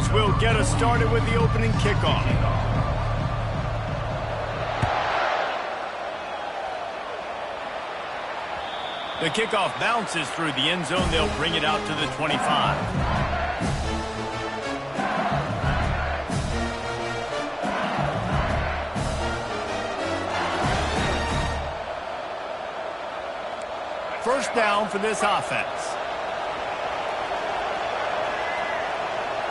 officials will get us started with the opening kickoff. The kickoff bounces through the end zone. They'll bring it out to the 25. First down for this offense.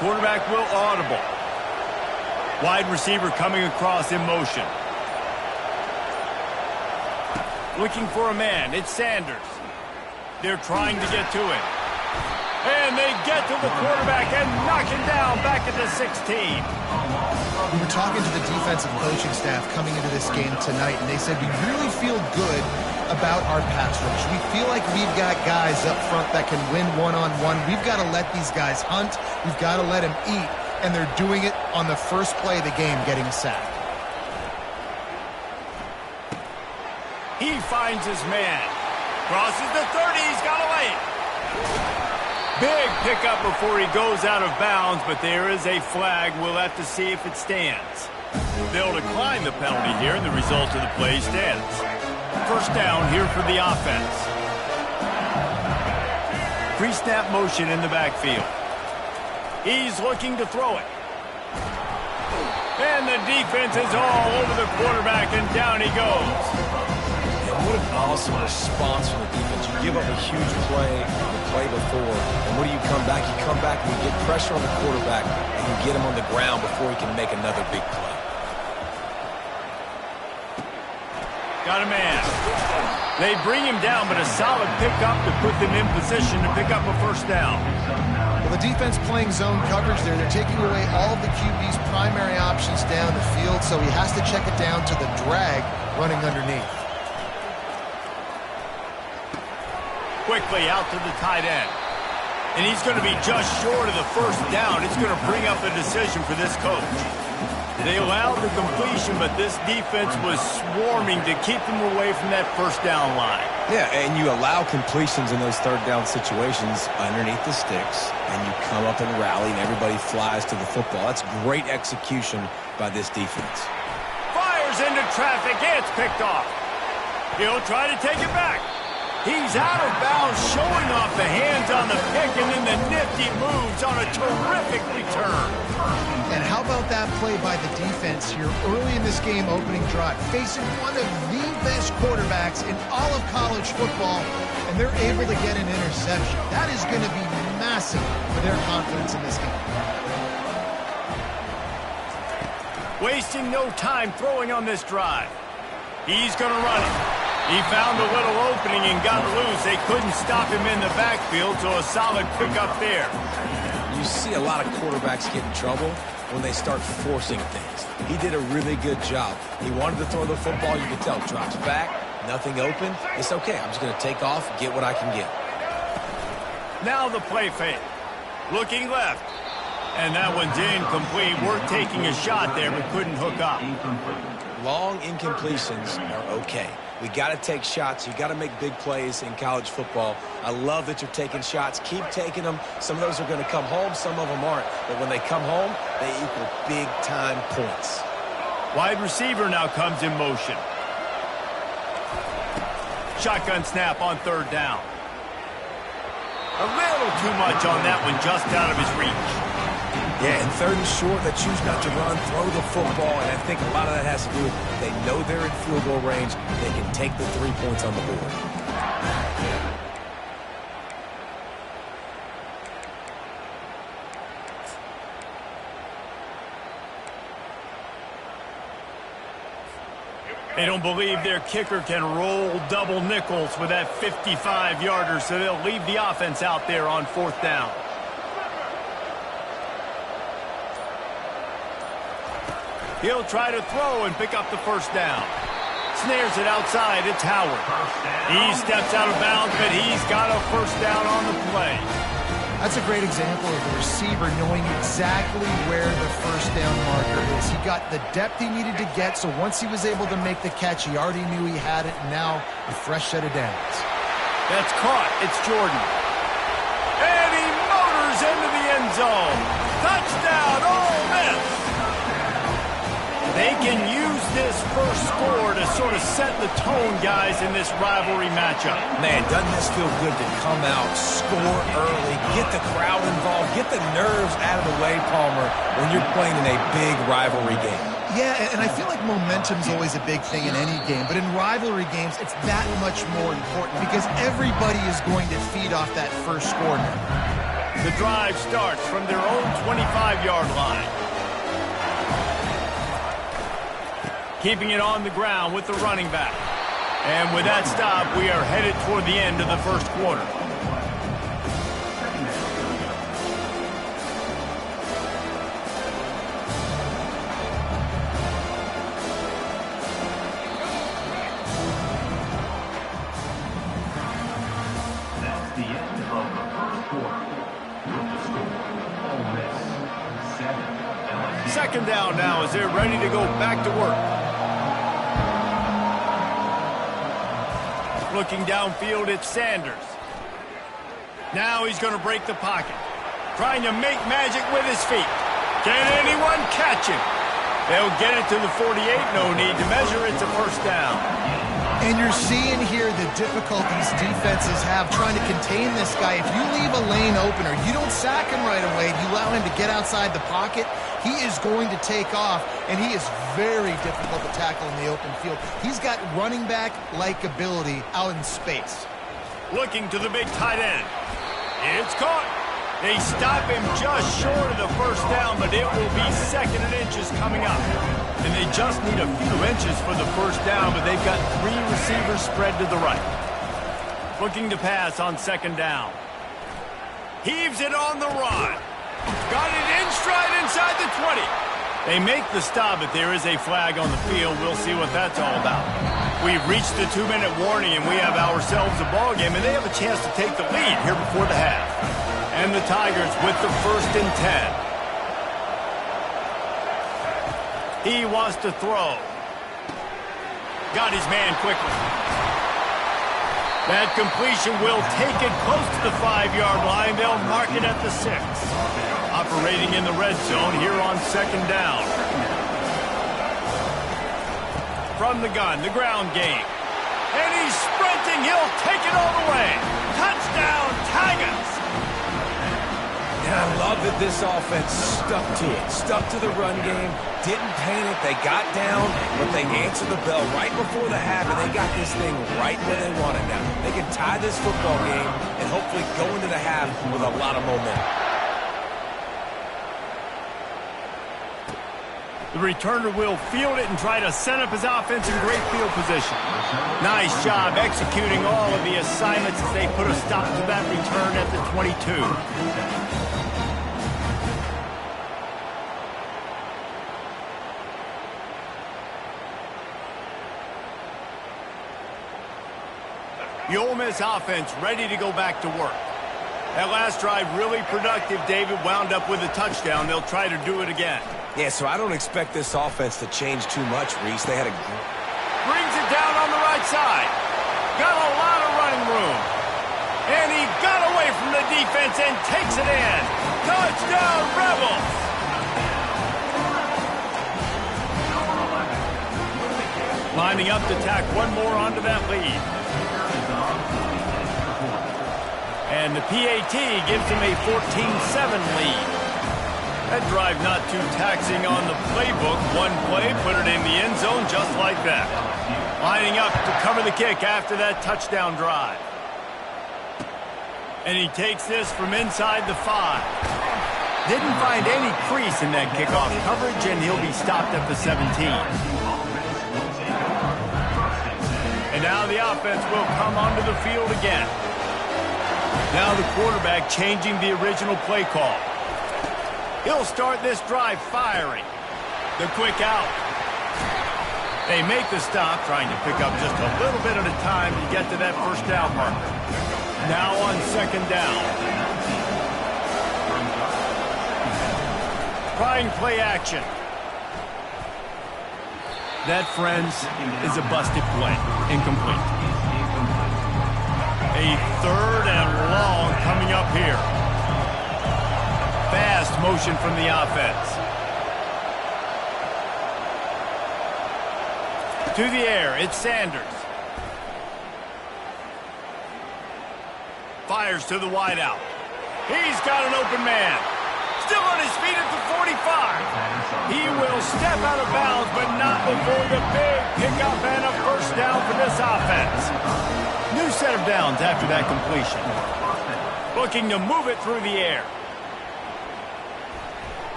Quarterback will audible. Wide receiver coming across in motion. Looking for a man. It's Sanders. They're trying to get to him. And they get to the quarterback and knock him down back at the 16. We were talking to the defensive coaching staff coming into this game tonight, and they said we really feel good about our pass rush. We feel like we've got guys up front that can win one-on-one. We've got to let these guys hunt. We've got to let them eat, and they're doing it on the first play of the game, getting a sack. He finds his man. Crosses the 30. He's got away. Big pickup before he goes out of bounds, but there is a flag. We'll have to see if it stands. They'll decline the penalty here, and the result of the play stands. First down here for the offense. Pre-snap motion in the backfield. He's looking to throw it. And the defense is all over the quarterback, and down he goes. What an awesome response from the defense. You give up a huge play the play before, and what do you come back? You come back and you get pressure on the quarterback, and you get him on the ground before he can make another big play. Got a man. They bring him down, but a solid pickup to put them in position to pick up a first down. Well, the defense playing zone coverage there. They're taking away all of the QB's primary options down the field, so he has to check it down to the drag running underneath. Quickly out to the tight end. And he's going to be just short of the first down. It's going to bring up a decision for this coach. They allowed the completion, but this defense was swarming to keep them away from that first down line. Yeah, and you allow completions in those third down situations underneath the sticks, and you come up and rally, and everybody flies to the football. That's great execution by this defense. Fires into traffic. It's picked off. He'll try to take it back. He's out of bounds, showing off the hands on the pick, and then the nifty moves on a terrific return. And how about that play by the defense here early in this game opening drive, facing one of the best quarterbacks in all of college football, and they're able to get an interception. That is going to be massive for their confidence in this game. Wasting no time throwing on this drive. He's going to run it. He found a little opening and got loose. They couldn't stop him in the backfield, so a solid pickup there. You see a lot of quarterbacks get in trouble when they start forcing things. He did a really good job. He wanted to throw the football. You could tell. Drops back, nothing open. It's okay. I'm just going to take off, get what I can get. Now the play fake. Looking left. And that one's incomplete. We're taking a shot there, but couldn't hook up. Long incompletions are okay. We got to take shots. You got to make big plays in college football. I love that you're taking shots. Keep taking them. Some of those are going to come home. Some of them aren't. But when they come home, they equal big-time points. Wide receiver now comes in motion. Shotgun snap on third down. A little too much on that one, just out of his reach. Yeah, and third and short, they choose not to run, throw the football, and I think a lot of that has to do with they know they're in field goal range. They can take the 3 points on the board. They don't believe their kicker can roll double nickels with that 55-yarder, so they'll leave the offense out there on fourth down. He'll try to throw and pick up the first down. Snares it outside. It's Howard. He steps out of bounds, but he's got a first down on the play. That's a great example of the receiver knowing exactly where the first down marker is. He got the depth he needed to get, so once he was able to make the catch, he already knew he had it, and now a fresh set of downs. That's caught. It's Jordan. And he motors into the end zone. Touchdown, Ole Miss! They can use this first score to sort of set the tone, guys, in this rivalry matchup. Man, doesn't this feel good to come out, score early, get the crowd involved, get the nerves out of the way, Palmer, when you're playing in a big rivalry game. Yeah, and I feel like momentum's always a big thing in any game, but in rivalry games, it's that much more important because everybody is going to feed off that first score now. The drive starts from their own 25-yard line. Keeping it on the ground with the running back. And with that stop, we are headed toward the end of the first quarter. That's the end of the first quarter. With the score, Ole Miss 7, LSU. Second down now as they're ready to go back to work. Looking downfield, it's Sanders. Now he's going to break the pocket. Trying to make magic with his feet. Can anyone catch him? They'll get it to the 48. No need to measure. It's a first down. And you're seeing here the difficulties defenses have trying to contain this guy. If you leave a lane open or you don't sack him right away, you allow him to get outside the pocket, he is going to take off, and he is very difficult to tackle in the open field. He's got running back-like ability out in space. Looking to the big tight end. It's caught. They stop him just short of the first down, but it will be second and inches coming up. And they just need a few inches for the first down, but they've got three receivers spread to the right. Looking to pass on second down. Heaves it on the run. Got it in stride inside the 20. They make the stop, but there is a flag on the field. We'll see what that's all about. We've reached the 2-minute warning, and we have ourselves a ball game, and they have a chance to take the lead here before the half. And the Tigers with the 1st and 10. He wants to throw. Got his man quickly. That completion will take it close to the 5-yard line. They'll mark it at the 6. Operating in the red zone here on second down. From the gun, the ground game. And he's sprinting. He'll take it all the way. Touchdown, Tigers! And I love that this offense stuck to it, stuck to the run game, didn't panic, they got down, but they answered the bell right before the half, and they got this thing right where they want it now. They can tie this football game and hopefully go into the half with a lot of momentum. The returner will field it and try to set up his offense in great field position. Nice job executing all of the assignments as they put a stop to that return at the 22. The Ole Miss offense ready to go back to work. That last drive really productive. David wound up with a touchdown. They'll try to do it again. Yeah, so I don't expect this offense to change too much, Reese. They had a... Brings it down on the right side. Got a lot of running room. And he got away from the defense and takes it in. Touchdown, Rebels! Lining up to tack one more onto that lead. And the PAT gives him a 14-7 lead. That drive not too taxing on the playbook. One play, put it in the end zone just like that. Lining up to cover the kick after that touchdown drive. And he takes this from inside the 5. Didn't find any crease in that kickoff coverage, and he'll be stopped at the 17. And now the offense will come onto the field again. Now the quarterback changing the original play call. He'll start this drive firing. The quick out. They make the stop, trying to pick up just a little bit at a time to get to that first down marker. Now on second down. Trying play action. That, friends, is a busted play. Incomplete. A 3rd and long coming up here. fast motion from the offense. To the air, it's Sanders. Fires to the wideout. He's got an open man. Still on his feet at the 45. He will step out of bounds, but not before the big pickup and a first down for this offense. New set of downs after that completion. Looking to move it through the air.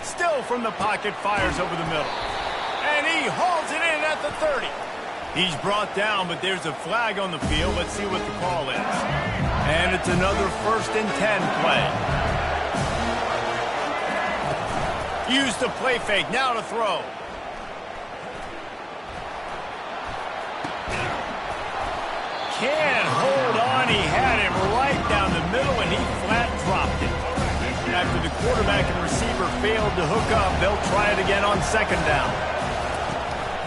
Still from the pocket, fires over the middle. And he hauls it in at the 30. He's brought down, but there's a flag on the field. Let's see what the call is. And it's another 1st and 10 play. Use the play fake, now to throw. Can't hold on, he had it right down the middle, and he flat dropped it. After the quarterback and receiver failed to hook up, they'll try it again on 2nd down.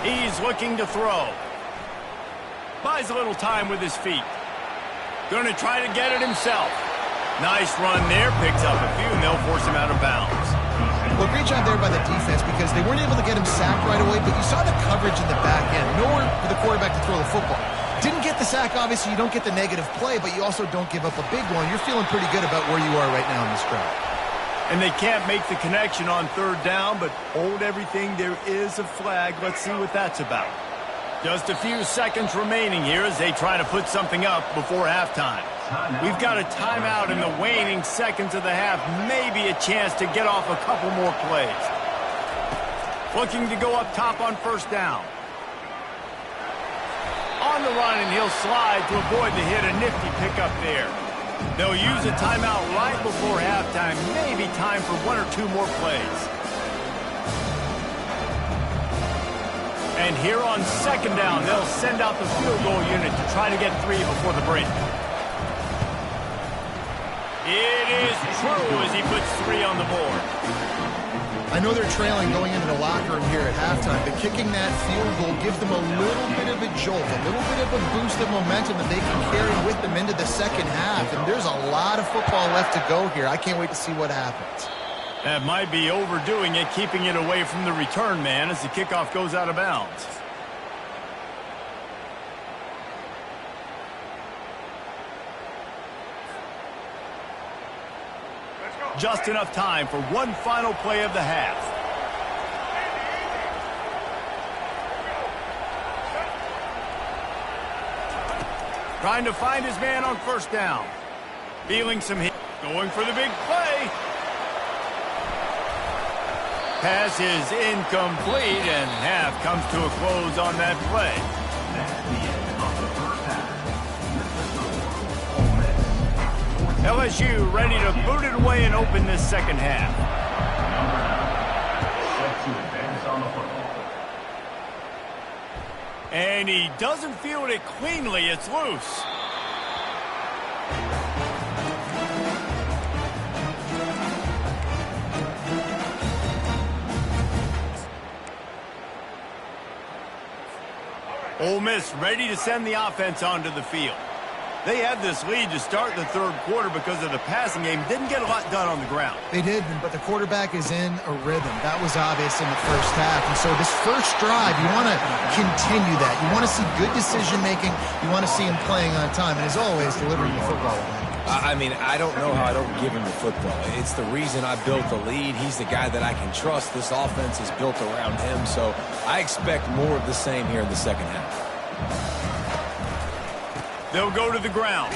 He's looking to throw. Buys a little time with his feet. Going to try to get it himself. Nice run there, picks up a few, and they'll force him out of bounds. Well, great job there by the defense because they weren't able to get him sacked right away, but you saw the coverage in the back end. Nowhere for the quarterback to throw the football. Didn't get the sack, obviously. You don't get the negative play, but you also don't give up a big one. You're feeling pretty good about where you are right now in this drive. And they can't make the connection on 3rd down, but hold everything. There is a flag. Let's see what that's about. Just a few seconds remaining here as they try to put something up before halftime. We've got a timeout in the waning seconds of the half. Maybe a chance to get off a couple more plays. Looking to go up top on 1st down. On the run, and he'll slide to avoid the hit. A nifty pickup there. They'll use a timeout right before halftime. Maybe time for 1 or 2 more plays. And here on 2nd down, they'll send out the field goal unit to try to get 3 before the break. It is true as he puts 3 on the board. I know they're trailing going into the locker room here at halftime, but kicking that field goal gives them a little bit of a jolt, a little bit of a boost of momentum that they can carry with them into the 2nd half. And there's a lot of football left to go here. I can't wait to see what happens. That might be overdoing it, keeping it away from the return man as the kickoff goes out of bounds. Just enough time for one final play of the half. Trying to find his man on 1st down. Feeling some hit. Going for the big play. Pass is incomplete, and half comes to a close on that play. That's the end of the 1st half. LSU ready to boot it away and open this 2nd half. Number 9, set to advance on the football. And he doesn't field it cleanly. It's loose. Ole Miss ready to send the offense onto the field. They had this lead to start the 3rd quarter because of the passing game. Didn't get a lot done on the ground. They did, but the quarterback is in a rhythm. That was obvious in the 1st half. And so this first drive, you want to continue that. You want to see good decision-making. You want to see him playing on time. And as always, delivering the football. I mean, I don't know how I don't give him the football. It's the reason I built the lead. He's the guy that I can trust. This offense is built around him. So I expect more of the same here in the 2nd half. They'll go to the ground.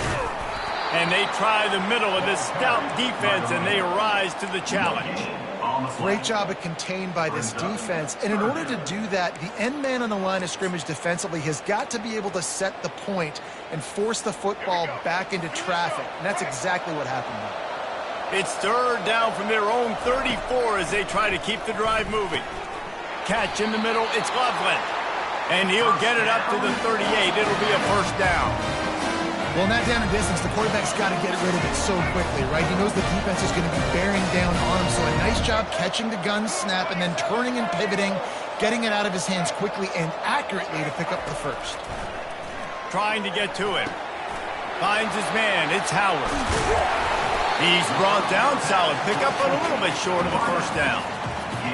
And they try the middle of this stout defense, and they rise to the challenge. Great job of contained by this defense. And in order to do that, the end man on the line of scrimmage defensively has got to be able to set the point and force the football back into traffic. And that's exactly what happened there. It's 3rd down from their own 34 as they try to keep the drive moving. Catch in the middle, it's Loveland. And he'll get it up to the 38. It'll be a 1st down. Well, in that down and distance, the quarterback's got to get rid of it so quickly, right? He knows the defense is going to be bearing down on him, so a nice job catching the gun snap and then turning and pivoting, getting it out of his hands quickly and accurately to pick up the 1st. Trying to get to him. Finds his man. It's Howard. He's brought down. Solid pickup, but a little bit short of a first down.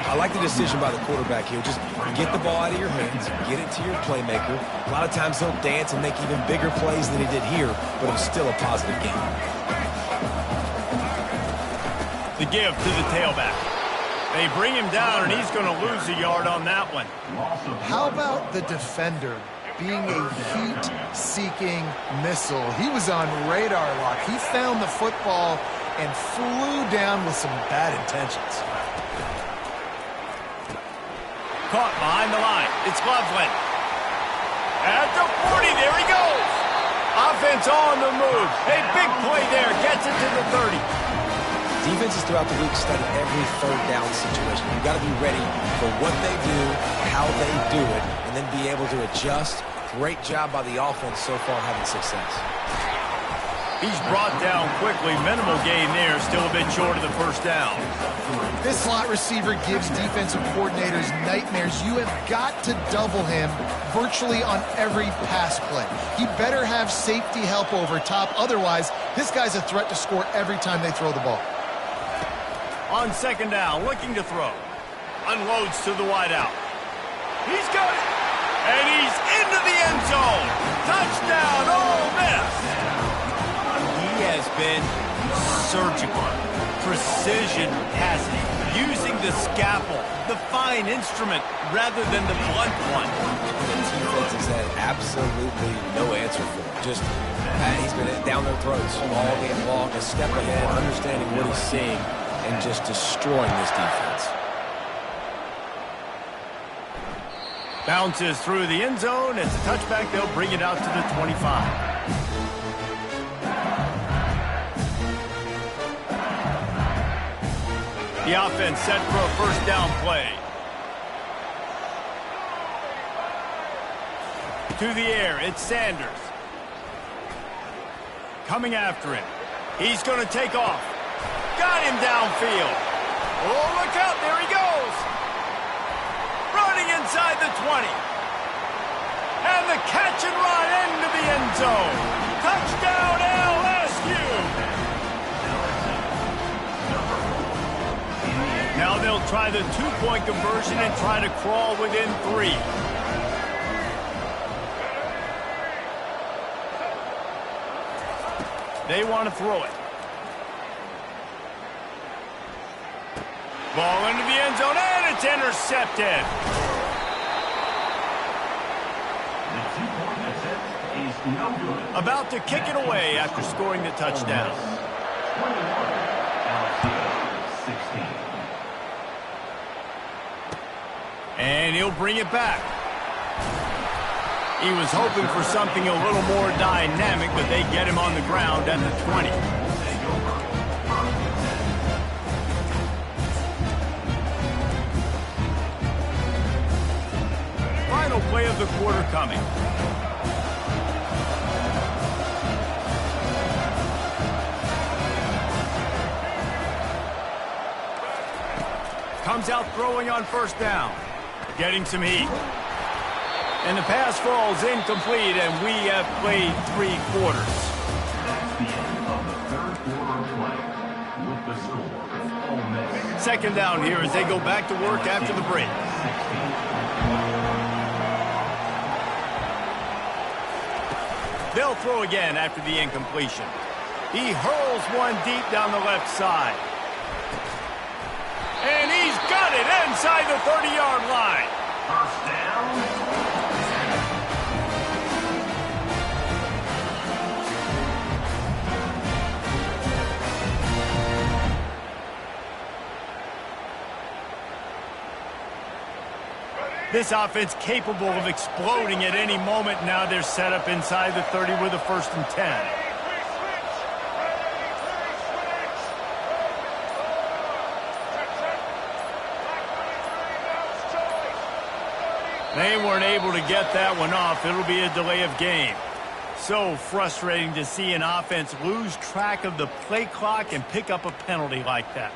I like the decision by the quarterback here. Just get the ball out of your hands, get it to your playmaker. A lot of times he'll dance and make even bigger plays than he did here, but it was still a positive game. The give to the tailback. They bring him down, and he's going to lose a yard on that one. How about the defender being a heat-seeking missile? He was on radar lock. He found the football and flew down with some bad intentions. Caught behind the line. It's Loveland. At the 40, there he goes. Offense on the move. A big play there. Gets it to the 30. Defenses throughout the week study every third down situation. You've got to be ready for what they do, how they do it, and then be able to adjust. Great job by the offense so far having success. He's brought down quickly. Minimal gain there. Still a bit short of the first down. This slot receiver gives defensive coordinators nightmares. You have got to double him virtually on every pass play. He better have safety help over top. Otherwise, this guy's a threat to score every time they throw the ball. On second down, looking to throw. Unloads to the wideout. He's got it. And he's into the end zone. Touchdown, Ole Miss. He has been surgical. Precision passing. Using the scalpel, the fine instrument, rather than the blunt one. The defense has had absolutely no answer for him. Just, he's been down their throats all game long, a step ahead, understanding what he's seeing, and just destroying this defense. Bounces through the end zone. It's a touchback. They'll bring it out to the 25. The offense set for a first down play. To the air, it's Sanders. Coming after him. He's going to take off. Got him downfield. Oh, look out, there he goes. Running inside the 20. And the catch and run into the end zone. Touchdown, LSU. Now they'll try the two-point conversion and try to crawl within 3. They want to throw it. Ball into the end zone, and it's intercepted. The two-point attempt is no good. About to kick it away after scoring the touchdown. 21, LSU 16. And he'll bring it back. He was hoping for something a little more dynamic, but they get him on the ground at the 20. Final play of the quarter coming. Comes out throwing on first down. Getting some heat. And the pass falls incomplete, and we have played 3 quarters. That's the end of the third quarter of play. With the score, Ole Miss. Second down here as they go back to work after the break. 16. They'll throw again after the incompletion. He hurls one deep down the left side. And he's got it inside the 30-yard line. First down. This offense capable of exploding at any moment. Now they're set up inside the 30 with a 1st and 10. They weren't able to get that one off. It'll be a delay of game. So frustrating to see an offense lose track of the play clock and pick up a penalty like that.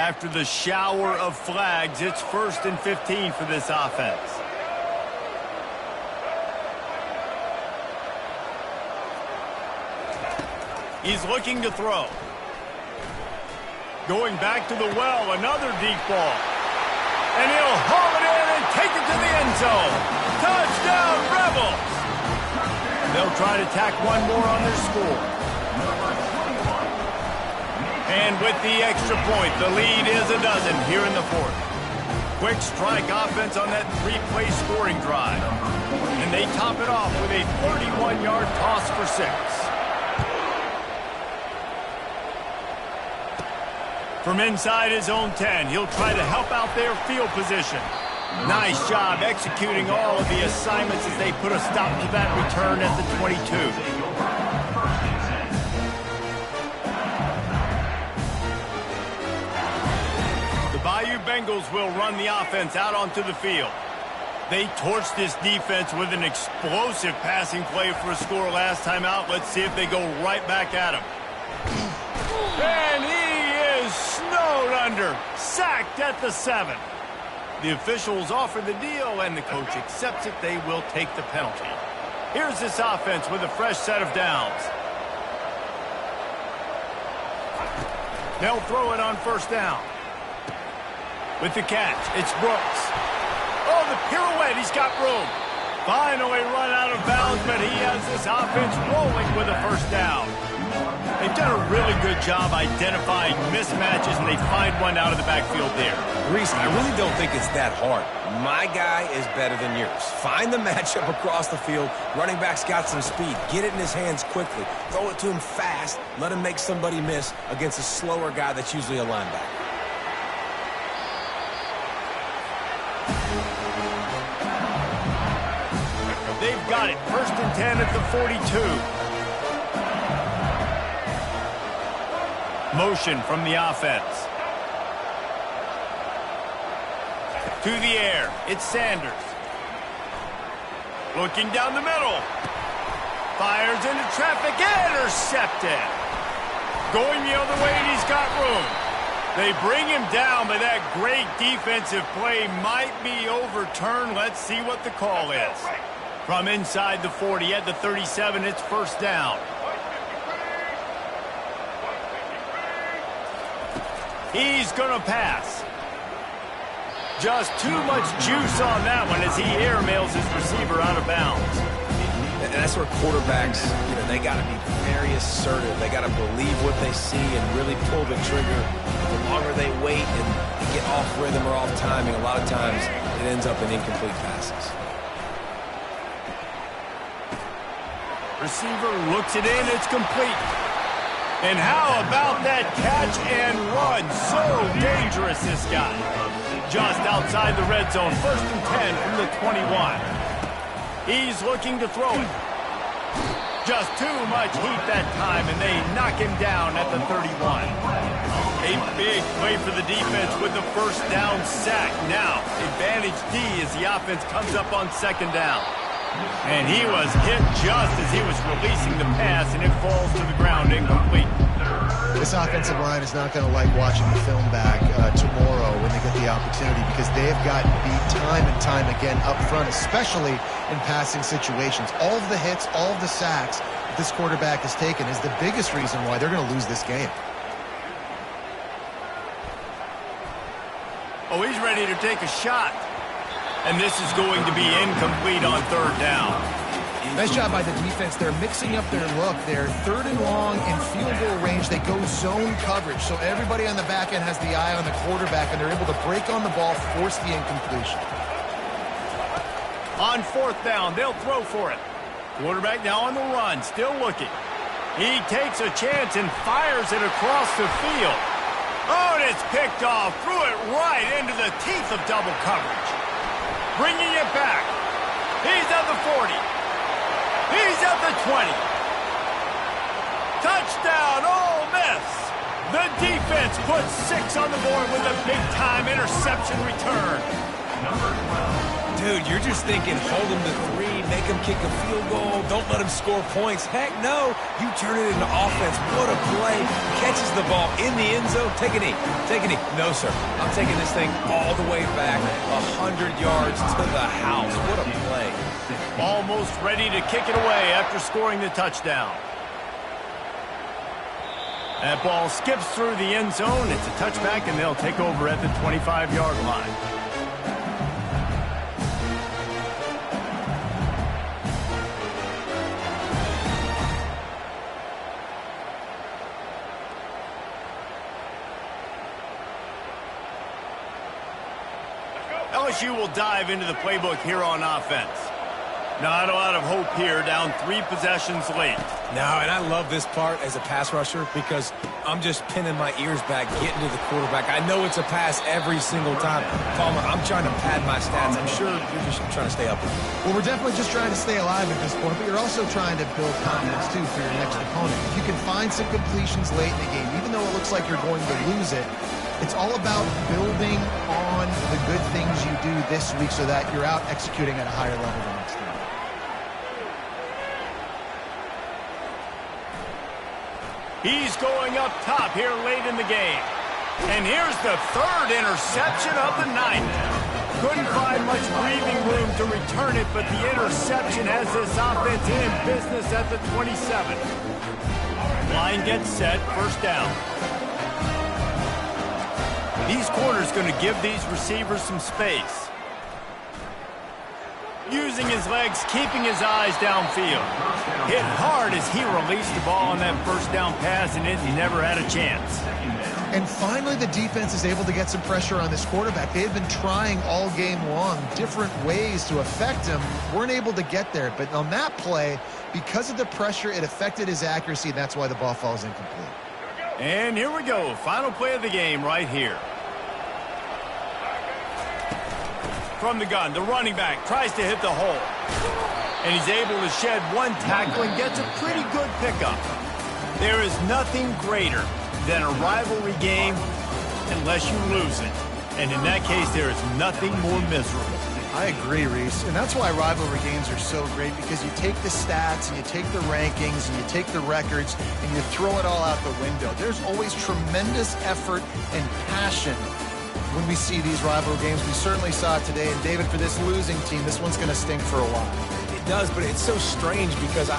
After the shower of flags, it's 1st and 15 for this offense. He's looking to throw. Going back to the well, another deep ball. And he'll haul it in and take it to the end zone. Touchdown, Rebels! They'll try to tack one more on their score. And with the extra point, the lead is a dozen here in the 4th. Quick strike offense on that 3-play scoring drive. And they top it off with a 31-yard toss for 6. From inside his own 10, he'll try to help out their field position. Nice job executing all of the assignments as they put a stop to that return at the 22. The Bayou Bengals will run the offense out onto the field. They torched this defense with an explosive passing play for a score last time out. Let's see if they go right back at him. And he is snowed under, sacked at the 7. The officials offer the deal, and the coach accepts it. They will take the penalty. Here's this offense with a fresh set of downs. They'll throw it on 1st down. With the catch, it's Brooks. Oh, the pirouette, he's got room. Finally run out of bounds, but he has this offense rolling with a 1st down. They've done a really good job identifying mismatches, and they find one out of the backfield there. Reese, I really don't think it's that hard. My guy is better than yours. Find the matchup across the field. Running back's got some speed. Get it in his hands quickly. Throw it to him fast. Let him make somebody miss against a slower guy that's usually a linebacker. They've got it. 1st and 10 at the 42. Motion from the offense. To the air. It's Sanders. Looking down the middle. Fires into traffic. Intercepted. Going the other way, and he's got room. They bring him down, but that great defensive play might be overturned. Let's see what the call is. From inside the 40 at the 37, it's 1st down. He's going to pass. Just too much juice on that one as he airmails his receiver out of bounds. And that's where quarterbacks, they got to be very assertive. They got to believe what they see and really pull the trigger. The longer they wait and get off rhythm or off timing, a lot of times it ends up in incomplete passes. Receiver looks it in. It's complete. And how about that catch and run? So dangerous, this guy. Just outside the red zone. 1st and 10 from the 21. He's looking to throw it. Just too much heat that time, and they knock him down at the 31. A big play for the defense with the 1st down sack. Now, advantage D as the offense comes up on 2nd down. And he was hit just as he was releasing the pass, and it falls to the ground incomplete. This offensive line is not going to like watching the film back tomorrow when they get the opportunity, because they have gotten beat time and time again up front, especially in passing situations. All of the hits, all of the sacks that this quarterback has taken is the biggest reason why they're going to lose this game. Oh, he's ready to take a shot. And this is going to be incomplete on 3rd down. Nice job by the defense. They're mixing up their look. They're 3rd and long in field goal range. They go zone coverage. So everybody on the back end has the eye on the quarterback, and they're able to break on the ball, force the incompletion. On 4th down, they'll throw for it. Quarterback now on the run, still looking. He takes a chance and fires it across the field. Oh, and it's picked off. Threw it right into the teeth of double coverage. Bringing it back. He's at the 40. He's at the 20. Touchdown, Ole Miss. The defense puts 6 on the board with a big-time interception return. Dude, you're just thinking, hold him to 3, make him kick a field goal, don't let him score points. Heck no, you turn it into offense. What a play. Catches the ball in the end zone. Take a knee. Take a knee. No, sir. I'm taking this thing all the way back 100 yards to the house. What a play. Almost ready to kick it away after scoring the touchdown. That ball skips through the end zone. It's a touchback, and they'll take over at the 25-yard line. LSU will dive into the playbook here on offense. Not a lot of hope here, down 3 possessions late. No, and I love this part as a pass rusher because I'm just pinning my ears back, getting to the quarterback. I know it's a pass every single time. Palmer, I'm trying to pad my stats. I'm sure you're just trying to stay up. Well, we're definitely just trying to stay alive at this point, but you're also trying to build confidence, too, for your next opponent. If you can find some completions late in the game, even though it looks like you're going to lose it, it's all about building on the good things you do this week so that you're out executing at a higher level the next time. He's going up top here late in the game. And here's the 3rd interception of the night. Couldn't find much breathing room to return it, but the interception has this offense in business at the 27. Line gets set, first down. These corners going to give these receivers some space. Using his legs, keeping his eyes downfield. Hit hard as he released the ball on that first down pass, and he never had a chance. And finally, the defense is able to get some pressure on this quarterback. They had been trying all game long different ways to affect him. Weren't able to get there. But on that play, because of the pressure, it affected his accuracy, and that's why the ball falls incomplete. And here we go. Final play of the game right here. From the gun, the running back tries to hit the hole. And he's able to shed 1 tackle and gets a pretty good pickup. There is nothing greater than a rivalry game unless you lose it. And in that case, there is nothing more miserable. I agree, Reese. And that's why rivalry games are so great, because you take the stats and you take the rankings and you take the records and you throw it all out the window. There's always tremendous effort and passion when we see these rivalry games. We certainly saw it today. And, David, for this losing team, this one's going to stink for a while. It does, but it's so strange because I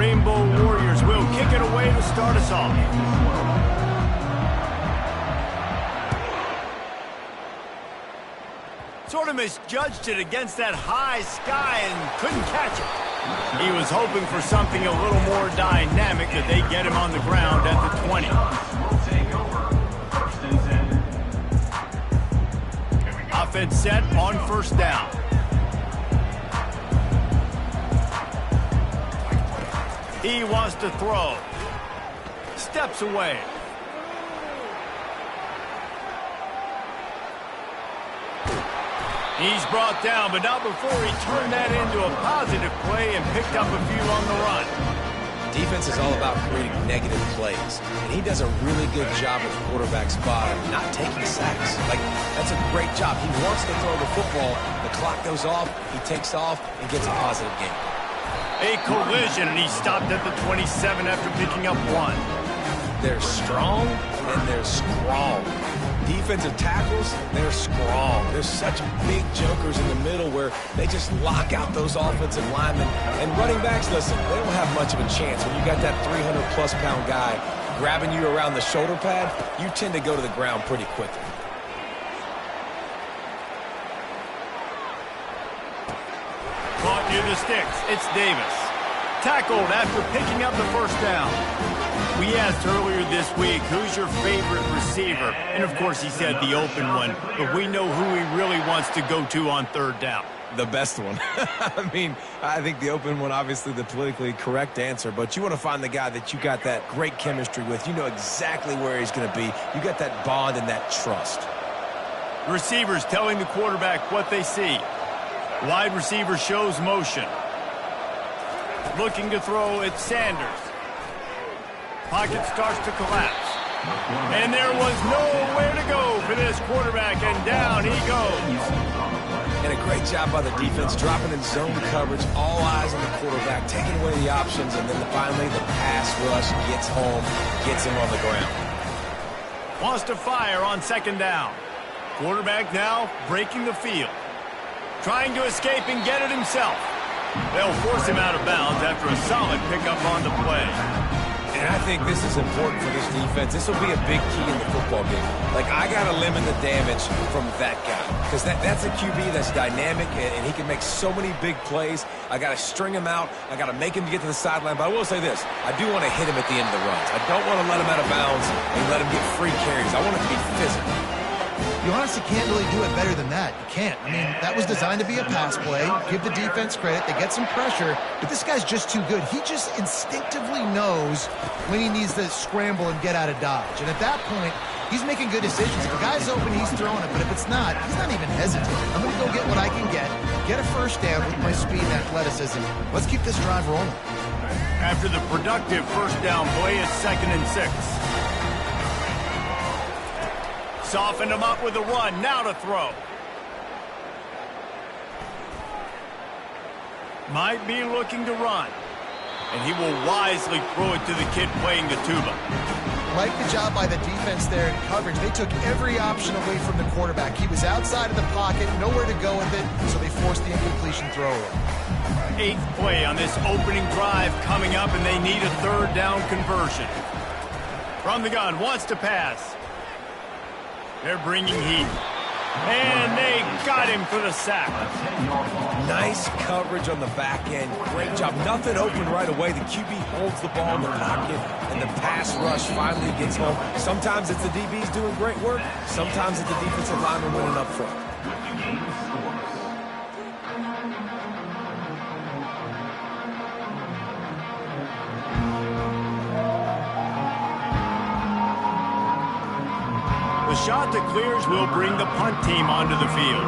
Rainbow Warriors will kick it away to start us off. Sort of misjudged it against that high sky and couldn't catch it. He was hoping for something a little more dynamic, that they get him on the ground at the 20. Offense set on first down. He wants to throw. Steps away. He's brought down, but not before he turned that into a positive play and picked up a few on the run. Defense is all about creating negative plays, and he does a really good job at the quarterback spot of not taking sacks. Like, that's a great job. He wants to throw the football. The clock goes off, he takes off, and gets a positive gain. A collision, and he stopped at the 27 after picking up 1. They're strong, and they're strong. Defensive tackles, they're strong. There's such big jokers in the middle where they just lock out those offensive linemen. And running backs, listen, they don't have much of a chance. When you got that 300-plus pound guy grabbing you around the shoulder pad, you tend to go to the ground pretty quickly. Caught near the sticks. It's Davis. Tackled after picking up the first down. We asked earlier this week, who's your favorite receiver? And, of course, he said the open one. But we know who he really wants to go to on third down. The best one. I mean, I think the open one, obviously the politically correct answer. But you want to find the guy that you got that great chemistry with. You know exactly where he's going to be. You got that bond and that trust. Receivers telling the quarterback what they see. Wide receiver shows motion. Looking to throw, it's Sanders. Pocket starts to collapse. And there was nowhere to go for this quarterback, and down he goes. And a great job by the defense, dropping in zone coverage, all eyes on the quarterback, taking away the options, and then finally the pass rush gets home, gets him on the ground. Wants to fire on second down. Quarterback now breaking the field. Trying to escape and get it himself. They'll force him out of bounds after a solid pickup on the play. And I think this is important for this defense. This will be a big key in the football game. Like, I got to limit the damage from that guy. Because that's a QB that's dynamic, and he can make so many big plays. I got to string him out. I got to make him get to the sideline. But I will say this. I do want to hit him at the end of the runs. I don't want to let him out of bounds and let him get free carries. I want it to be physical. You honestly can't really do it better than that. You can't. I mean, that was designed to be a pass play. Give the defense credit. They get some pressure, but this guy's just too good. He just instinctively knows when he needs to scramble and get out of dodge. And at that point, he's making good decisions. If the guy's open, he's throwing it. But if it's not, he's not even hesitating. I'm going to go get what I can get a first down with my speed and athleticism. Let's keep this drive rolling. After the productive first down play, it's 2nd and 6. Softened him up with a run. Now to throw. Might be looking to run. And he will wisely throw it to the kid playing the tuba. Like the job by the defense there in coverage. They took every option away from the quarterback. He was outside of the pocket, nowhere to go with it, so they forced the incompletion throw away. 8th play on this opening drive coming up, and they need a third down conversion. From the gun, wants to pass. They're bringing heat. And they got him for the sack. Nice coverage on the back end. Great job. Nothing open right away. The QB holds the ball in the pocket, and the pass rush finally gets home. Sometimes it's the DBs doing great work. Sometimes it's the defensive lineman winning up front. The shot that clears will bring the punt team onto the field.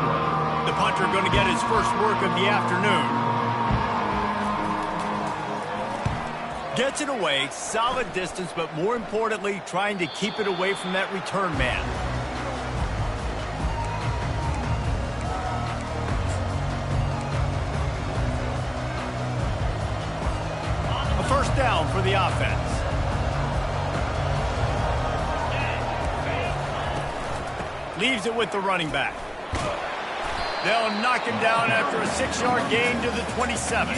The punter going to get his first work of the afternoon. Gets it away, solid distance, but more importantly, trying to keep it away from that return man. A first down for the offense. Leaves it with the running back. They'll knock him down after a 6-yard gain to the 27.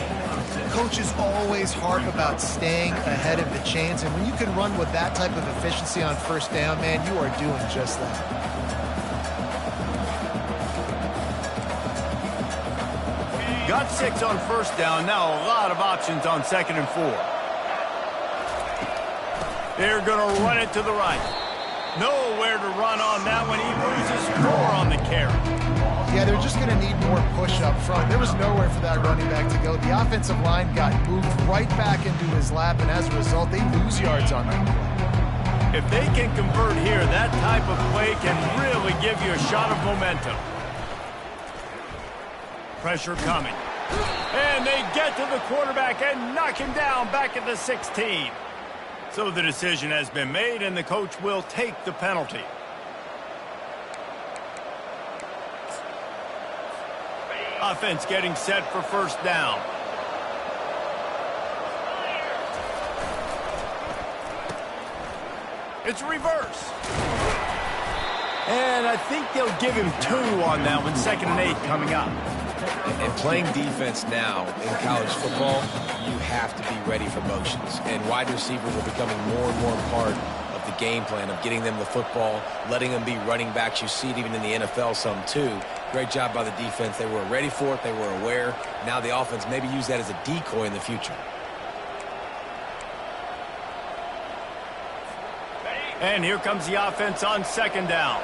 Coaches always harp about staying ahead of the chains, and when you can run with that type of efficiency on first down, man, you are doing just that. Got 6 on first down. Now a lot of options on 2nd and 4. They're going to run it to the right. Nowhere to run on that one. He loses 4 on the carry. Yeah, they're just going to need more push up front. There was nowhere for that running back to go. The offensive line got moved right back into his lap, and as a result, they lose yards on that play. If they can convert here, that type of play can really give you a shot of momentum. Pressure coming. And they get to the quarterback and knock him down back at the 16. So the decision has been made, and the coach will take the penalty. Offense getting set for first down. It's reverse. And I think they'll give him 2 on that one. 2nd and 8 coming up. And playing defense now in college football, you have to be ready for motions. And wide receivers are becoming more and more part of the game plan of getting them the football, letting them be running backs. You see it even in the NFL some too. Great job by the defense. They were ready for it. They were aware. Now the offense maybe use that as a decoy in the future. And here comes the offense on 2nd down.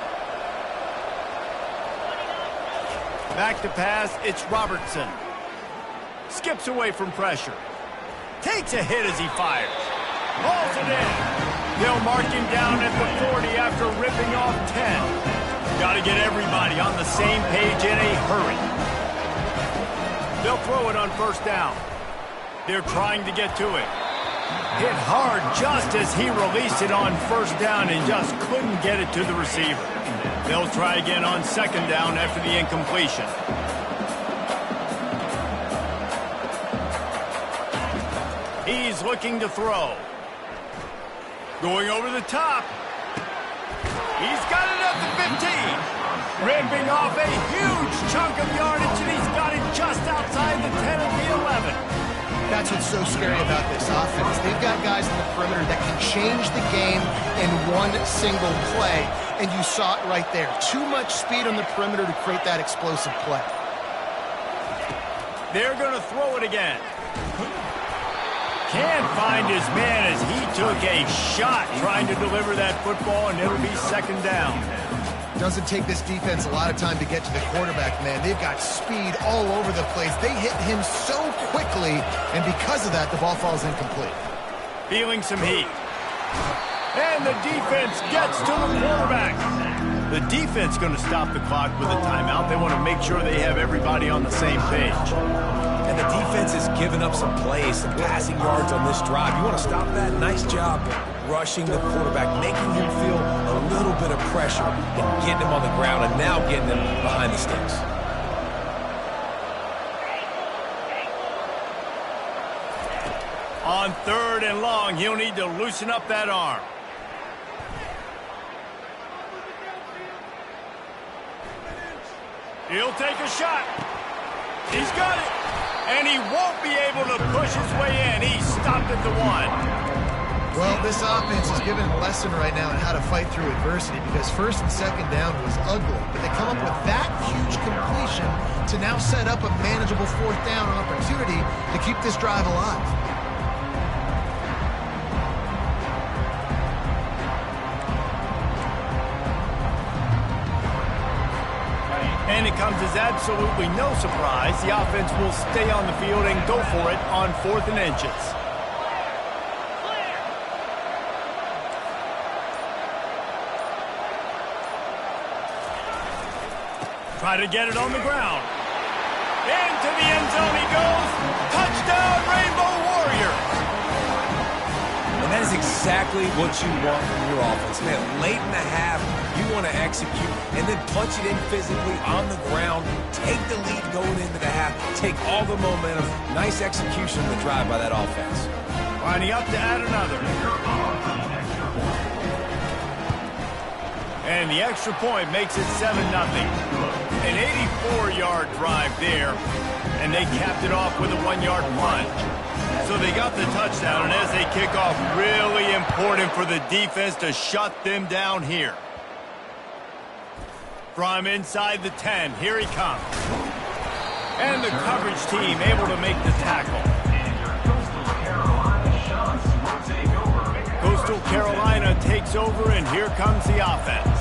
Back to pass, it's Robertson. Skips away from pressure. Takes a hit as he fires. Hauls it in. They'll mark him down at the 40 after ripping off 10. Got to get everybody on the same page in a hurry. They'll throw it on first down. They're trying to get to it. Hit hard just as he released it on first down and just couldn't get it to the receiver. They'll try again on 2nd down after the incompletion. He's looking to throw. Going over the top. He's got it at the 15. Ripping off a huge chunk of yardage, and he's got it just outside the 10 of the 11. That's what's so scary about this offense. They've got guys in the perimeter that can change the game in one single play, and you saw it right there. Too much speed on the perimeter to create that explosive play. They're going to throw it again. Can't find his man as he took a shot trying to deliver that football, and it'll be 2nd down. Doesn't take this defense a lot of time to get to the quarterback, man. They've got speed all over the place. They hit him so quickly, and because of that, the ball falls incomplete. Feeling some heat. And the defense gets to the quarterback. The defense going to stop the clock with a timeout. They want to make sure they have everybody on the same page. And the defense has given up some plays, some passing yards on this drive. You want to stop that? Nice job rushing the quarterback, making him feel a little bit of pressure and getting him on the ground and now getting him behind the sticks. On 3rd and long, he'll need to loosen up that arm. He'll take a shot. He's got it. And he won't be able to push his way in. He stopped at the 1. Well, this offense is giving a lesson right now on how to fight through adversity, because 1st and 2nd down was ugly, but they come up with that huge completion to now set up a manageable 4th down opportunity to keep this drive alive. And it comes as absolutely no surprise. The offense will stay on the field and go for it on 4th and inches. Try to get it on the ground. Into the end zone he goes. Touchdown, Rainbow Warriors. And that is exactly what you want from your offense. Man, late in the half, you want to execute and then punch it in physically on the ground. Take the lead going into the half. Take all the momentum. Nice execution of the drive by that offense. Lining up to add another. And the extra point makes it 7-0. An 84-yard drive there, and they capped it off with a 1-yard punt. So they got the touchdown, and as they kick off, really important for the defense to shut them down here. From inside the 10, here he comes. And the coverage team able to make the tackle. Coastal Carolina takes over, and here comes the offense.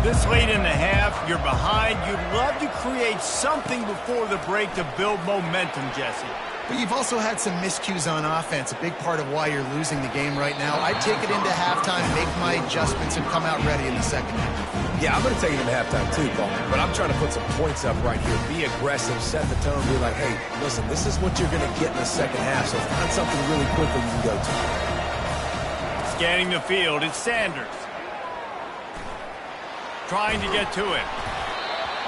This late in the half, you're behind. You'd love to create something before the break to build momentum, Jesse. But you've also had some miscues on offense, a big part of why you're losing the game right now. I'd take it into halftime, make my adjustments, and come out ready in the second half. Yeah, I'm going to take it into halftime too, Coleman, but I'm trying to put some points up right here. Be aggressive, set the tone, be like, hey, listen, this is what you're going to get in the second half, so find something really quickly you can go to. Scanning the field, it's Sanders. Trying to get to it.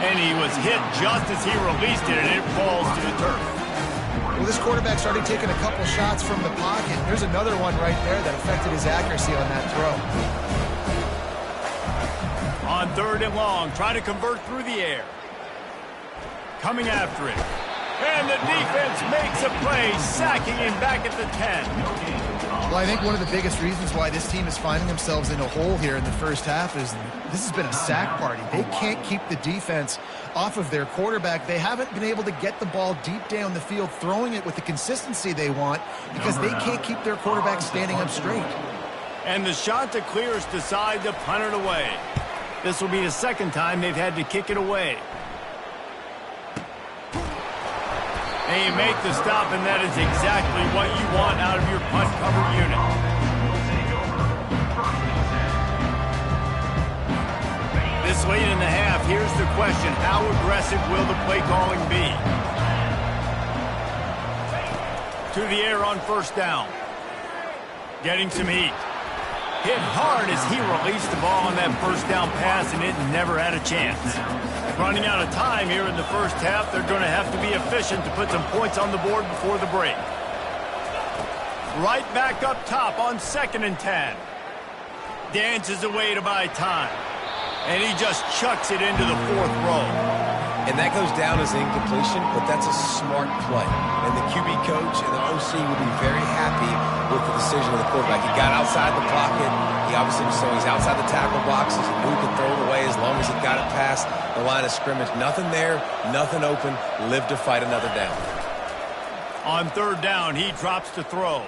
And he was hit just as he released it, and it falls to the turf. Well, this quarterback started taking a couple shots from the pocket. There's another one right there that affected his accuracy on that throw. On 3rd and long, trying to convert through the air. Coming after it. And the defense makes a play, sacking him back at the 10. Well, I think one of the biggest reasons why this team is finding themselves in a hole here in the first half is this has been a sack party. They can't keep the defense off of their quarterback. They haven't been able to get the ball deep down the field, throwing it with the consistency they want because they can't keep their quarterback standing up straight. And the shot to clears decide to punt it away. This will be the second time they've had to kick it away. And you make the stop, and that is exactly what you want out of your punt cover unit. This late in the half, here's the question. How aggressive will the play calling be? To the air on 1st down. Getting some heat. Hit hard as he released the ball on that 1st down pass, and it never had a chance. Running out of time here in the first half, they're going to have to be efficient to put some points on the board before the break. Right back up top on 2nd and 10. Dances away to buy time. And he just chucks it into the 4th row. And that goes down as incompletion, but that's a smart play. And the QB coach and the OC will be very happy with the decision of the quarterback. He got outside the pocket. He obviously so he's outside the tackle boxes. He knew he could throw it away as long as he got it past the line of scrimmage. Nothing there, nothing open. Live to fight another down. On 3rd down, he drops to throw.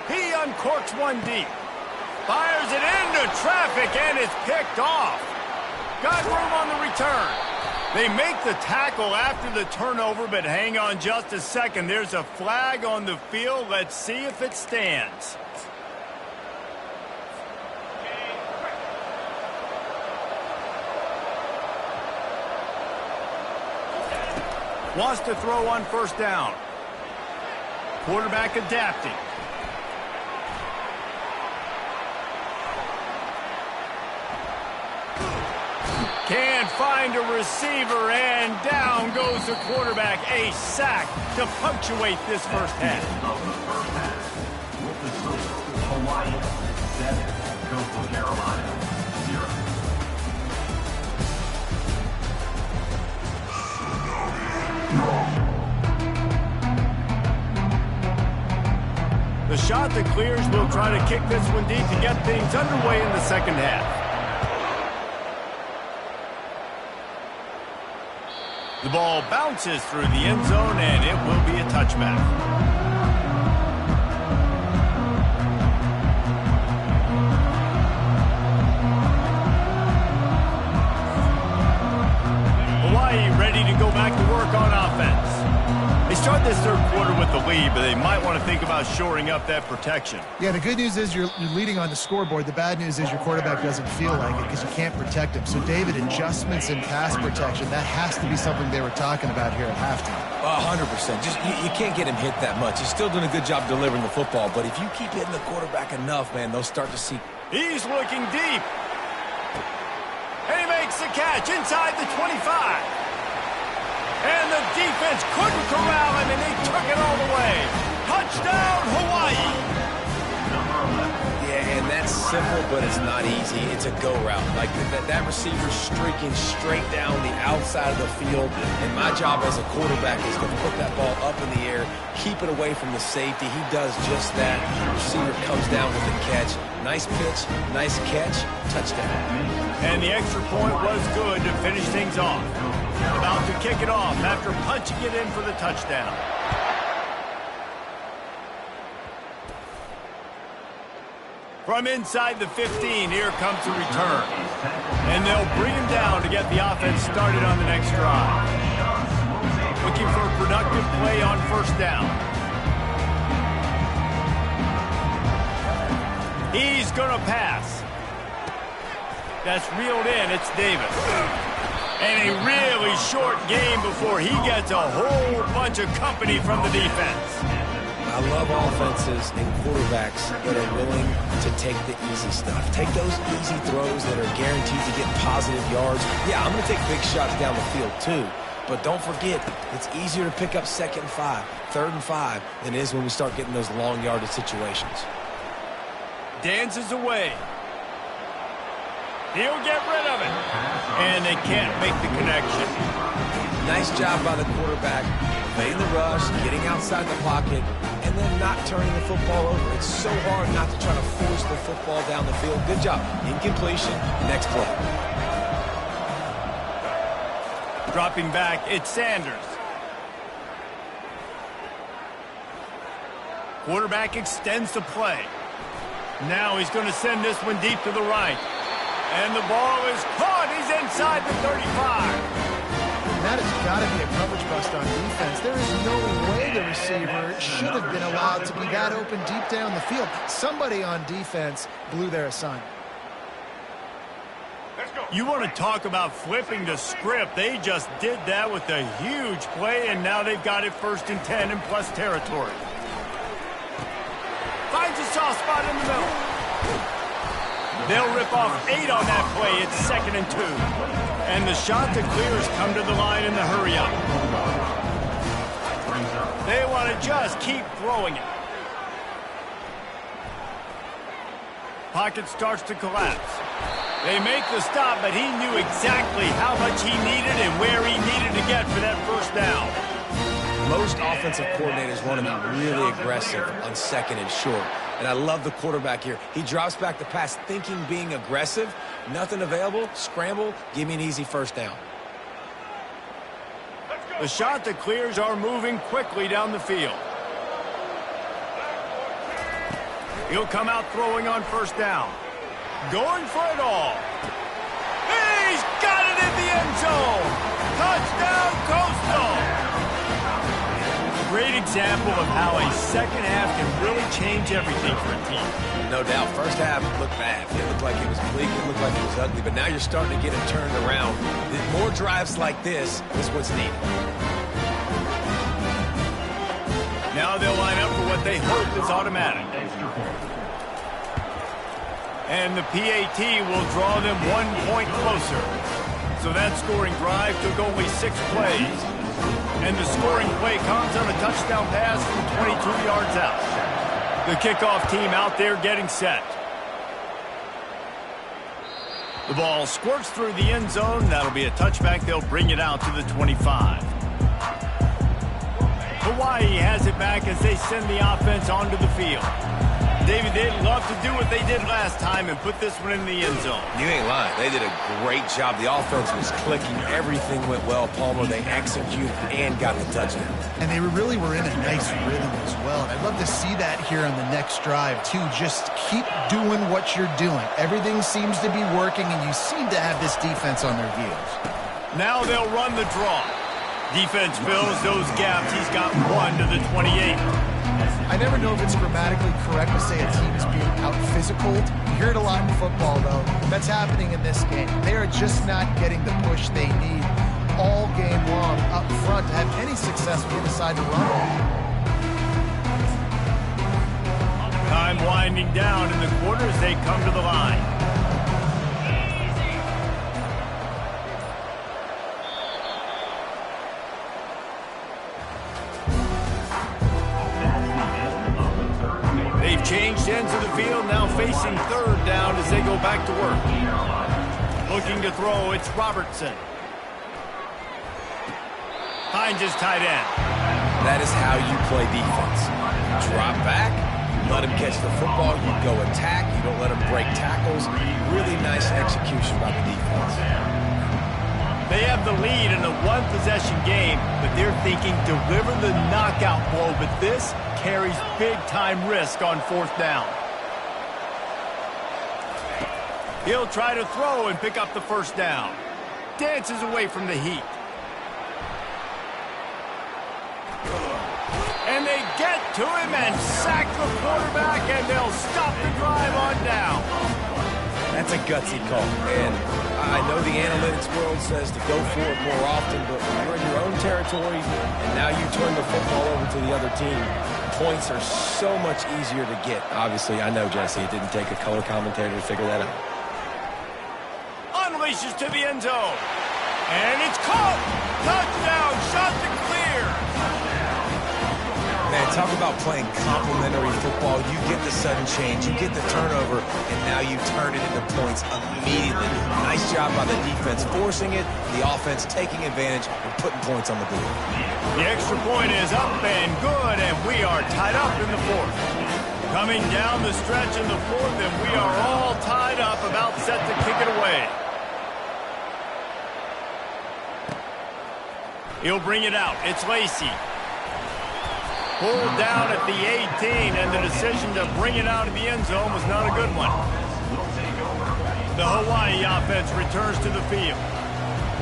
He uncorks one deep. Fires it into traffic, and it's picked off. Got room on the return. They make the tackle after the turnover, but hang on just a second. There's a flag on the field. Let's see if it stands. Wants to throw on 1st down. Quarterback adapting. Can't find a receiver, and down goes the quarterback. A sack to punctuate this first half. Hawaii 7, Coastal Carolina 0. The shot that clears will try to kick this one deep to get things underway in the second half. The ball bounces through the end zone, and it will be a touchback. Hawaii ready to go back to work on offense. They start this 3rd quarter with the lead, but they might want to think about shoring up that protection. Yeah, the good news is you're leading on the scoreboard. The bad news is your quarterback doesn't feel like it because you can't protect him. So, David, adjustments in pass protection, that has to be something they were talking about here at halftime. 100%. Just you can't get him hit that much. He's still doing a good job delivering the football, but if you keep hitting the quarterback enough, man, they'll start to see. He's looking deep. And he makes the catch inside the 25. And the defense couldn't corral him, and they took it all the way. Touchdown, Hawaii! Yeah, and that's simple, but it's not easy. It's a go route. Like that receiver's streaking straight down the outside of the field, and my job as a quarterback is to put that ball up in the air, keep it away from the safety. He does just that. Receiver comes down with the catch. Nice pitch, nice catch, touchdown. And the extra point was good to finish things off. About to kick it off after punching it in for the touchdown. From inside the 15, here comes the return. And they'll bring him down to get the offense started on the next drive. Looking for a productive play on first down. He's going to pass. That's reeled in. It's Davis. And a really short game before he gets a whole bunch of company from the defense. I love offenses and quarterbacks that are willing to take the easy stuff. Take those easy throws that are guaranteed to get positive yards. Yeah, I'm going to take big shots down the field too. But don't forget, it's easier to pick up 2nd and 5, 3rd and 5 than it is when we start getting those long yardage situations. Dances away. He'll get rid of it. And they can't make the connection. Nice job by the quarterback. Evading the rush, getting outside the pocket, and then not turning the football over. It's so hard not to try to force the football down the field. Good job. Incompletion. Next play. Dropping back, it's Sanders. Quarterback extends the play. Now he's going to send this one deep to the right. And the ball is caught. He's inside the 35. That has got to be a coverage bust on defense. There is no way the receiver should have been allowed to be that open deep down the field. Somebody on defense blew their assignment. You want to talk about flipping the script. They just did that with a huge play, and now they've got it 1st and 10 in plus territory. Finds a soft spot in the middle. They'll rip off 8 on that play. It's 2nd and 2. And the shot that clears come to the line in the hurry-up. They want to just keep throwing it. Pocket starts to collapse. They make the stop, but he knew exactly how much he needed and where he needed to get for that first down. Most offensive coordinators want to be really aggressive on 2nd and short. And I love the quarterback here. He drops back the pass thinking being aggressive. Nothing available. Scramble. Give me an easy first down. The shot that clears are moving quickly down the field. He'll come out throwing on first down. Going for it all. He's got it in the end zone. Touchdown, Coastal. Great example of how a second half can really change everything for a team. No doubt. First half looked bad. It looked like it was bleak. It looked like it was ugly. But now you're starting to get it turned around. More drives like this is what's needed. Now they'll line up for what they hope is automatic. And the PAT will draw them 1 point closer. So that scoring drive took only 6 plays. And the scoring play comes on a touchdown pass from 22 yards out. The kickoff team out there getting set. The ball squirts through the end zone. That'll be a touchback. They'll bring it out to the 25. Hawaii has it back as they send the offense onto the field. David, they'd love to do what they did last time and put this one in the end zone. You ain't lying. They did a great job. The offense was clicking. Everything went well. Palmer, they executed and got the touchdown. And they really were in a nice rhythm as well. And I'd love to see that here on the next drive, too. Just keep doing what you're doing. Everything seems to be working, and you seem to have this defense on their heels. Now they'll run the draw. Defense fills those gaps. He's got 1 to the 28. I never know if it's grammatically correct to say a team is being out-physicaled. You hear it a lot in football, though. That's happening in this game. They are just not getting the push they need all game long up front to have any success when they decide to run. Time winding down in the quarter as they come to the line. They've changed changed ends of the field, now facing third down as they go back to work. Looking to throw, it's Robertson. Finds his tight end. That is how you play defense. Drop back, let him catch the football, you go attack, you don't let him break tackles. Really nice execution by the defense. They have the lead in a one-possession game, but they're thinking deliver the knockout blow, but this carries big-time risk on fourth down. He'll try to throw and pick up the first down. Dances away from the heat. And they get to him and sack the quarterback, and they'll stop the drive on down. That's a gutsy call. And I know the analytics world says to go for it more often, but you're in your own territory, and now you turn the football over to the other team. Points are so much easier to get. Obviously, I know, Jesse, it didn't take a color commentator to figure that out. Unleashes to the end zone. And it's caught. Touchdown. Shot to clear. Man, talk about playing complementary football. You get the sudden change, you get the turnover, and now you turn it into points immediately. Nice job by the defense forcing it, the offense taking advantage and putting points on the board. The extra point is up and good, and we are tied up in the fourth. Coming down the stretch in the fourth, and we are all tied up, about set to kick it away. He'll bring it out. It's Lacey. Pulled down at the 18, and the decision to bring it out of the end zone was not a good one. The Hawaii offense returns to the field.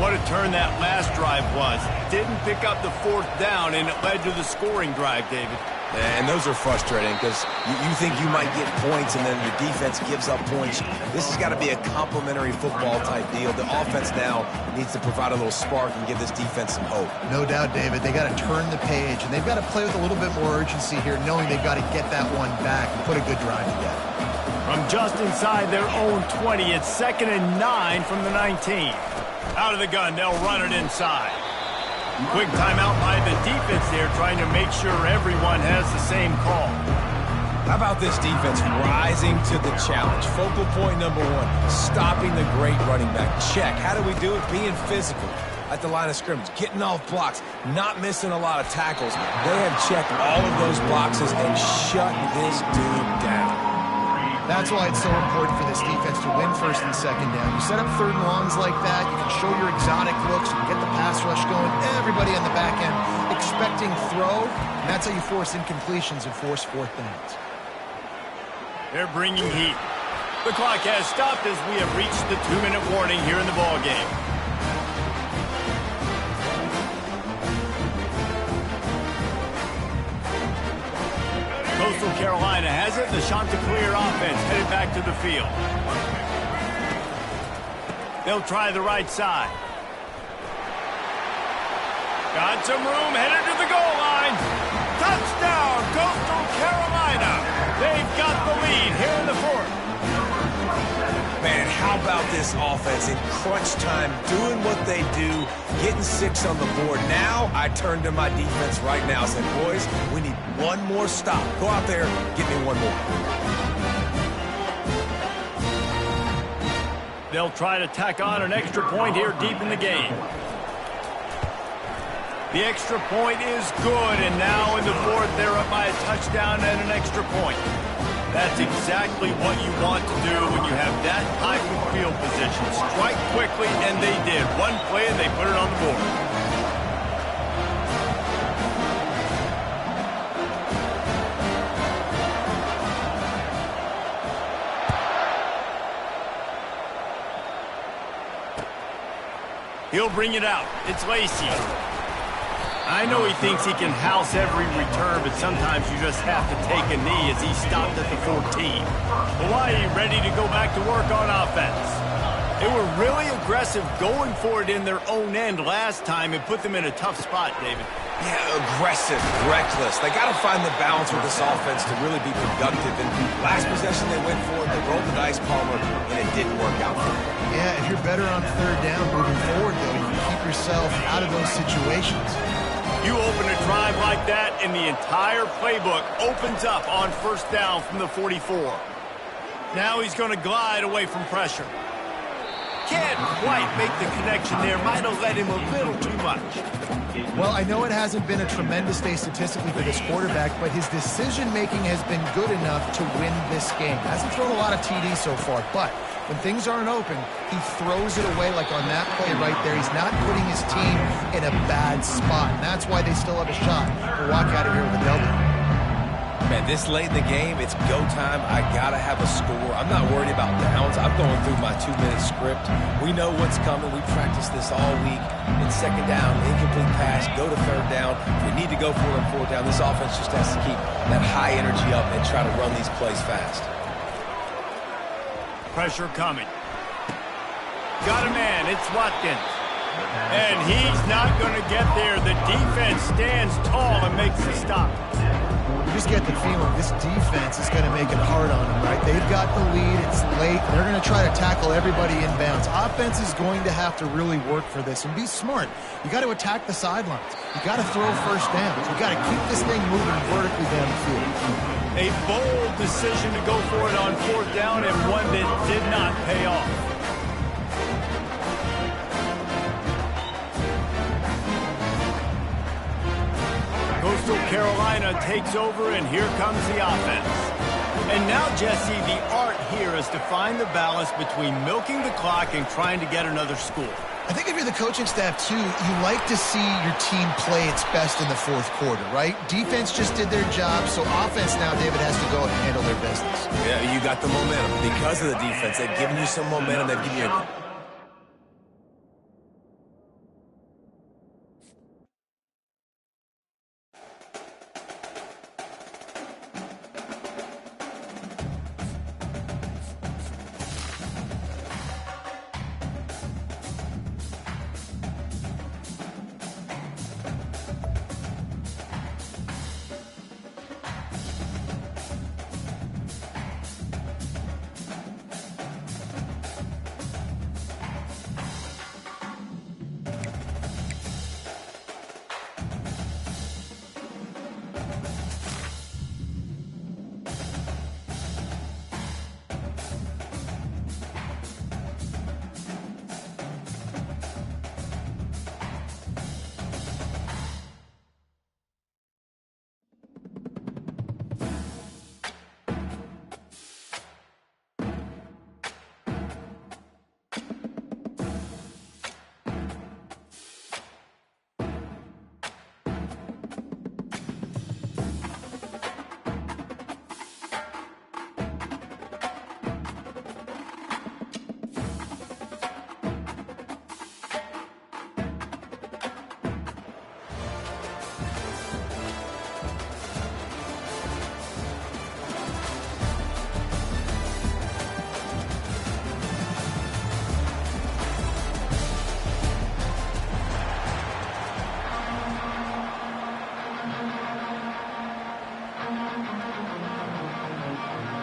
What a turn that last drive was. Didn't pick up the fourth down, and it led to the scoring drive, David. And those are frustrating because you think you might get points and then your defense gives up points. This has got to be a complementary football type deal. The offense now needs to provide a little spark and give this defense some hope. No doubt, David. They got to turn the page, and they've got to play with a little bit more urgency here, knowing they've got to get that one back and put a good drive together. From just inside their own 20, it's 2nd and 9 from the 19. Out of the gun, they'll run it inside. Quick timeout by the defense there, trying to make sure everyone has the same call. How about this defense rising to the challenge? Focal point number one, stopping the great running back. Check. How do we do it? Being physical at the line of scrimmage, getting off blocks, not missing a lot of tackles. They have checked all of those boxes and shut this dude down. That's why it's so important for this defense to win first and second down. You set up third and longs like that, you can show your exotic looks, you can get the pass rush going, everybody on the back end expecting throw, and that's how you force incompletions and force fourth downs. They're bringing heat. The clock has stopped as we have reached the 2-minute warning here in the ballgame. Coastal Carolina has it. The Chanticleer offense headed back to the field. They'll try the right side. Got some room, headed to the goal line. Touchdown, Coastal Carolina. They've got the lead here in the fourth. Man, how about this offense in crunch time, doing what they do, getting 6 on the board. Now I turn to my defense right now and say, boys, we need one more stop. Go out there, get me one more. They'll try to tack on an extra point here deep in the game. The extra point is good, and now in the fourth, they're up by a touchdown and an extra point. That's exactly what you want to do when you have that type of field position. Strike quickly, and they did. One play, and they put it on the board. He'll bring it out. It's Lacey. I know he thinks he can house every return, but sometimes you just have to take a knee as he stopped at the 14. Hawaii ready to go back to work on offense. They were really aggressive going for it in their own end last time and put them in a tough spot, David. Yeah, aggressive, reckless. They got to find the balance with this offense to really be productive. And last possession they went for it, they rolled the dice, Palmer, and it didn't work out for them. Yeah, if you're better on third down moving forward, though, you can keep yourself out of those situations. You open a drive like that, and the entire playbook opens up on first down from the 44. Now he's going to glide away from pressure. Can't quite make the connection there. Might have let him a little too much. Well, I know it hasn't been a tremendous day statistically for this quarterback, but his decision-making has been good enough to win this game. Hasn't thrown a lot of TDs so far, but when things aren't open, he throws it away like on that play right there. He's not putting his team in a bad spot, and that's why they still have a shot to walk out of here with a W. Man, this late in the game, it's go time. I got to have a score. I'm not worried about downs. I'm going through my 2-minute script. We know what's coming. We practiced this all week. It's second down, incomplete pass, go to third down. If we need to go for it on fourth down, this offense just has to keep that high energy up and try to run these plays fast. Pressure coming. Got a man. It's Watkins. And he's not going to get there. The defense stands tall and makes the stop. You just get the feeling this defense is going to make it hard on them, right? They've got the lead. It's late. They're going to try to tackle everybody inbounds. Offense is going to have to really work for this and be smart. You got to attack the sidelines. You got to throw first downs. You got to keep this thing moving vertically down the field. A bold decision to go for it on fourth down, and one that did not pay off. Coastal Carolina takes over, and here comes the offense. And now, Jesse, the art here is to find the balance between milking the clock and trying to get another score. I think if you're the coaching staff, too, you like to see your team play its best in the fourth quarter, right? Defense just did their job, so offense now, David, has to go and handle their business. Yeah, you got the momentum. Because of the defense, they've given you some momentum. They've given you a...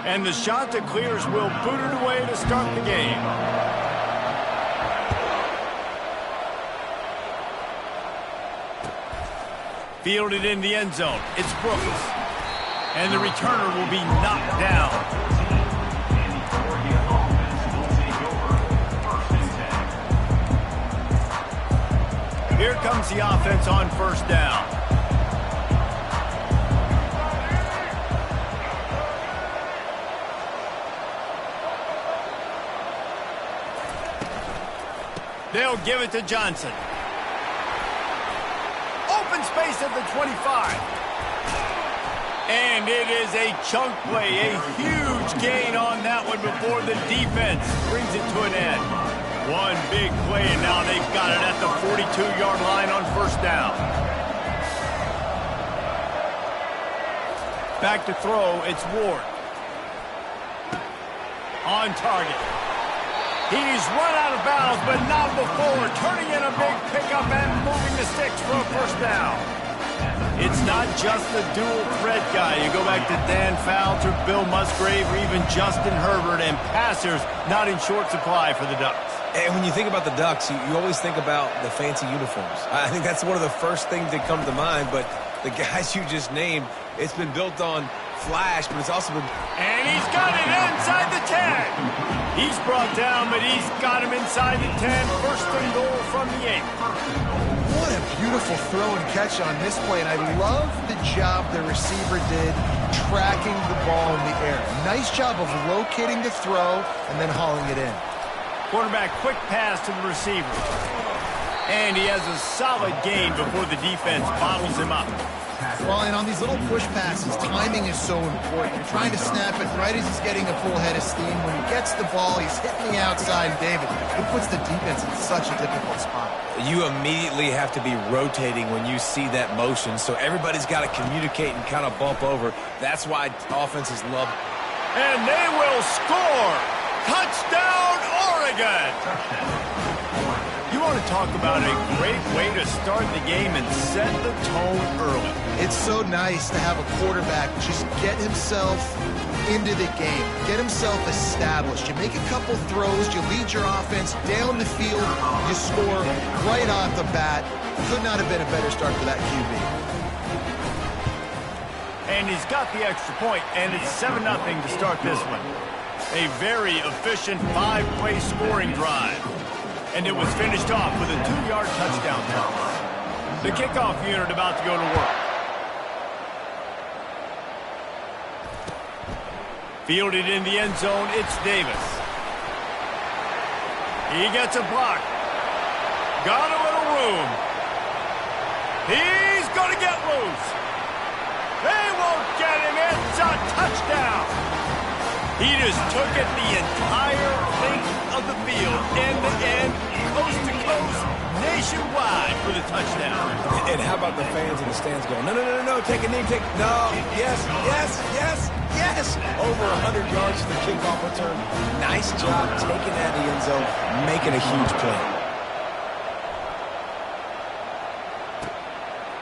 And the shot that clears will boot it away to start the game. Fielded in the end zone. It's Brooks. And the returner will be knocked down. Here comes the offense on first down. They'll give it to Johnson. Open space at the 25. And it is a chunk play, a huge gain on that one before the defense brings it to an end. One big play, and now they've got it at the 42-yard line on first down. Back to throw, it's Ward. On target. He's run out of bounds, but not before. Turning in a big pickup and moving the sticks for a first down. It's not just the dual threat guy. You go back to Dan Fouts or Bill Musgrave or even Justin Herbert, and passers not in short supply for the Ducks. And when you think about the Ducks, you always think about the fancy uniforms. I think that's one of the first things that come to mind, but the guys you just named, it's been built on flash, but it's also been... And he's got it inside the 10. He's brought down, but he's got him inside the 10. First and goal from the 8. What a beautiful throw and catch on this play, and I love the job the receiver did tracking the ball in the air. Nice job of locating the throw and then hauling it in. Quarterback quick pass to the receiver. And he has a solid gain before the defense bottles him up. Well, and on these little push passes, timing is so important. You're trying to snap it right as he's getting a full head of steam. When he gets the ball, he's hitting the outside. David, it puts the defense in such a difficult spot. You immediately have to be rotating when you see that motion, so everybody's got to communicate and kind of bump over. That's why offenses love it. And they will score! Touchdown, Oregon! You want to talk about a great way to start the game and set the tone early. It's so nice to have a quarterback just get himself into the game, get himself established. You make a couple throws, you lead your offense down the field, you score right off the bat. Could not have been a better start for that QB. And he's got the extra point, and it's 7-0 to start this one. A very efficient 5-play scoring drive. And it was finished off with a 2-yard touchdown pass. The kickoff unit about to go to work. Fielded in the end zone, it's Davis. He gets a block. Got a little room. He's going to get loose. They won't get him. It's a touchdown. He just took it the entire length of the field, end to end, coast to coast, nationwide for the touchdown. And how about the fans in the stands going, no, no, no, no, no, take a knee, take, no, yes, yes, yes, yes. Over 100 yards to the kickoff return. Nice job taking that in the end zone, making a huge play.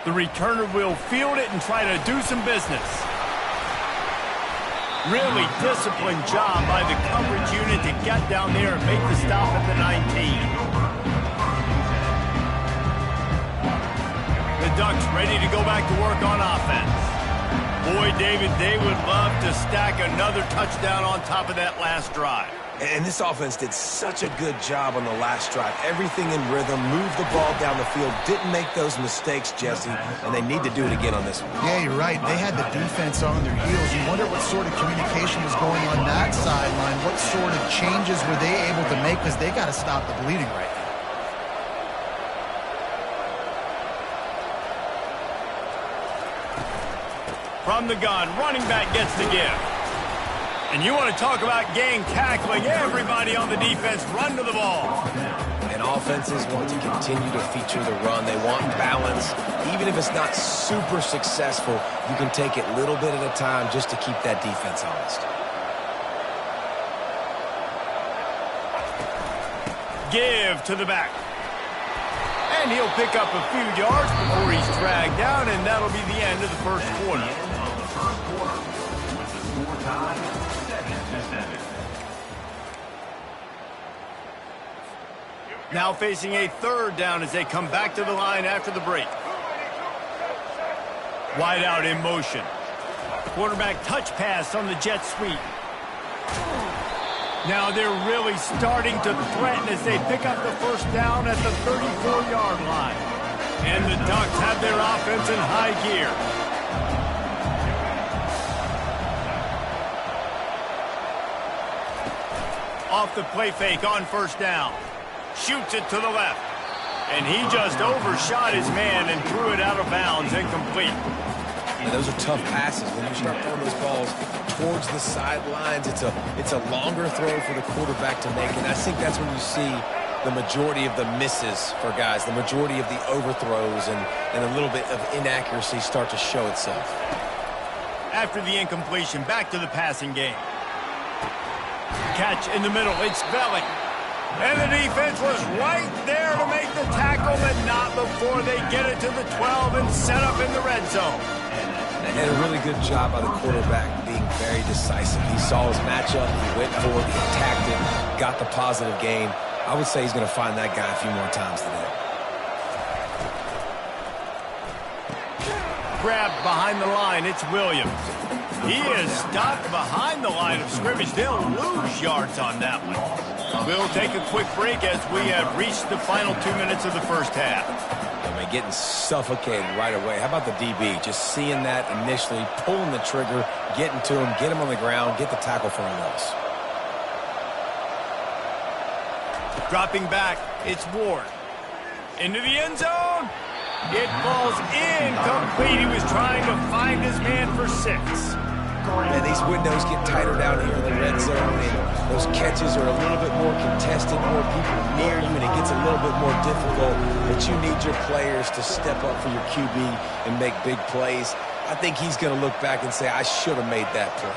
The returner will field it and try to do some business. Really disciplined job by the coverage unit to get down there and make the stop at the 19. The Ducks ready to go back to work on offense. Boy, David, they would love to stack another touchdown on top of that last drive. And this offense did such a good job on the last drive. Everything in rhythm, moved the ball down the field, didn't make those mistakes, Jesse, and they need to do it again on this one. Yeah, you're right. They had the defense on their heels. You wonder what sort of communication was going on that sideline. What sort of changes were they able to make, because they got to stop the bleeding right now. From the gun, running back gets the give. And you want to talk about gang tackling. Everybody on the defense run to the ball. And offenses want to continue to feature the run. They want balance. Even if it's not super successful, you can take it little bit at a time just to keep that defense honest. Give to the back. And he'll pick up a few yards before he's dragged down, and that'll be the end of the first quarter. Now facing a third down as they come back to the line after the break. Wide out in motion. Quarterback touch pass on the jet sweep. Now they're really starting to threaten as they pick up the first down at the 34-yard line. And the Ducks have their offense in high gear. Off the play fake on first down. Shoots it to the left. And he just overshot his man and threw it out of bounds, incomplete. And those are tough passes. When you start throwing those balls towards the sidelines, it's a longer throw for the quarterback to make. And I think that's when you see the majority of the misses for guys, the majority of the overthrows and a little bit of inaccuracy start to show itself. After the incompletion, back to the passing game. Catch in the middle, it's Belling. And the defense was right there to make the tackle, but not before they get it to the 12 and set up in the red zone. And a really good job by the quarterback being very decisive. He saw his matchup, he went for it, he attacked it, got the positive gain. I would say he's going to find that guy a few more times today. Grabbed behind the line, it's Williams. He is stopped behind the line of scrimmage. They'll lose yards on that one. We'll take a quick break as we have reached the final 2 minutes of the first half. I mean, getting suffocated right away. How about the DB? Just seeing that initially, pulling the trigger, getting to him, get him on the ground, get the tackle for a loss. Dropping back, it's Ward. Into the end zone. It falls incomplete. He was trying to find his man for 6. And these windows get tighter down here in the red zone, and those catches are a little bit more contested, more people near you, and it gets a little bit more difficult. But you need your players to step up for your QB and make big plays. I think he's going to look back and say, I should have made that play.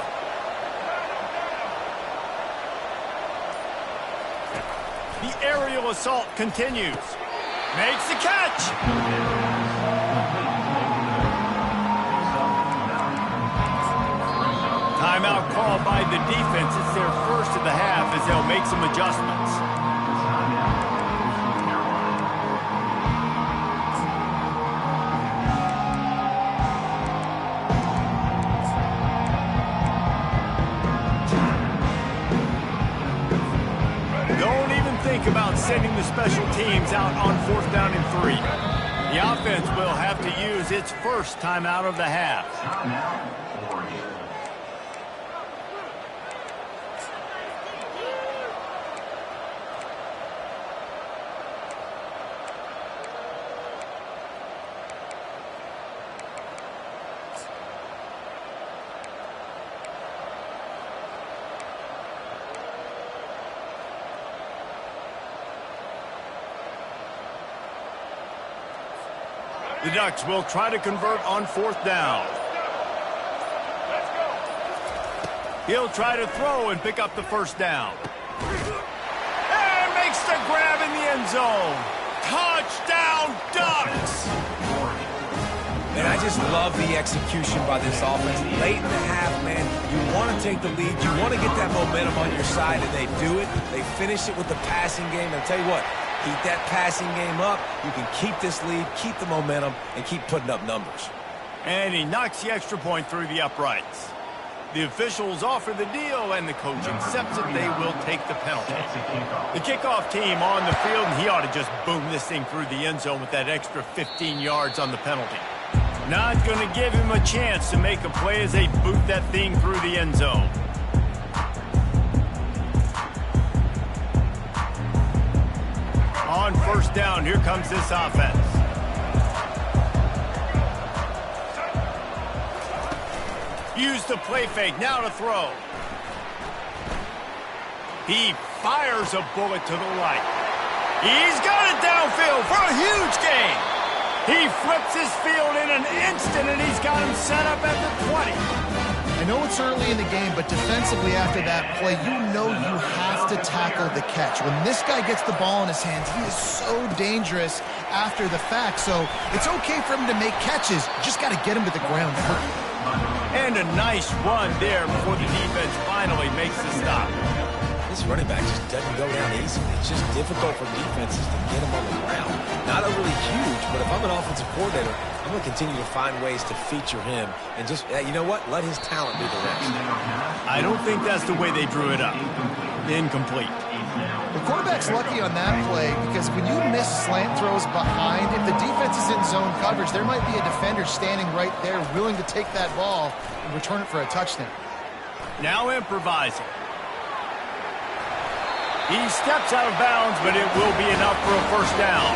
The aerial assault continues. Makes the catch. Timeout called by the defense. It's their first of the half as they'll make some adjustments. Don't even think about sending the special teams out on 4th down and 3. The offense will have to use its first timeout of the half. The Ducks will try to convert on 4th down. He'll try to throw and pick up the first down. And makes the grab in the end zone. Touchdown, Ducks! And I just love the execution by this offense. Late in the half, man, you want to take the lead. You want to get that momentum on your side, and they do it. They finish it with the passing game. And I'll tell you what, keep that passing game up. You can keep this lead, keep the momentum, and keep putting up numbers. And he knocks the extra point through the uprights. The officials offer the deal, and the coach accepts it. They will take the penalty. The kickoff team on the field, and he ought to just boom this thing through the end zone with that extra 15 yards on the penalty. Not going to give him a chance to make a play as they boot that thing through the end zone. On 1st down, here comes this offense. Use the play fake, now to throw. He fires a bullet to the right. He's got it downfield for a huge gain. He flips his field in an instant, and he's got him set up at the 20. I know it's early in the game, but defensively after that play, you know you have to tackle the catch. When this guy gets the ball in his hands, he is so dangerous after the fact. So it's okay for him to make catches. You just got to get him to the ground quickly. And a nice run there before the defense finally makes the stop. This running back just doesn't go down easy. It's just difficult for defenses to get him on the ground. Not overly huge, but if I'm an offensive coordinator, I'm going to continue to find ways to feature him and just, you know what, let his talent do the rest. I don't think that's the way they drew it up. Incomplete. The quarterback's lucky on that play because when you miss slant throws behind, if the defense is in zone coverage, there might be a defender standing right there willing to take that ball and return it for a touchdown. Now improvising. He steps out of bounds, but it will be enough for a 1st down.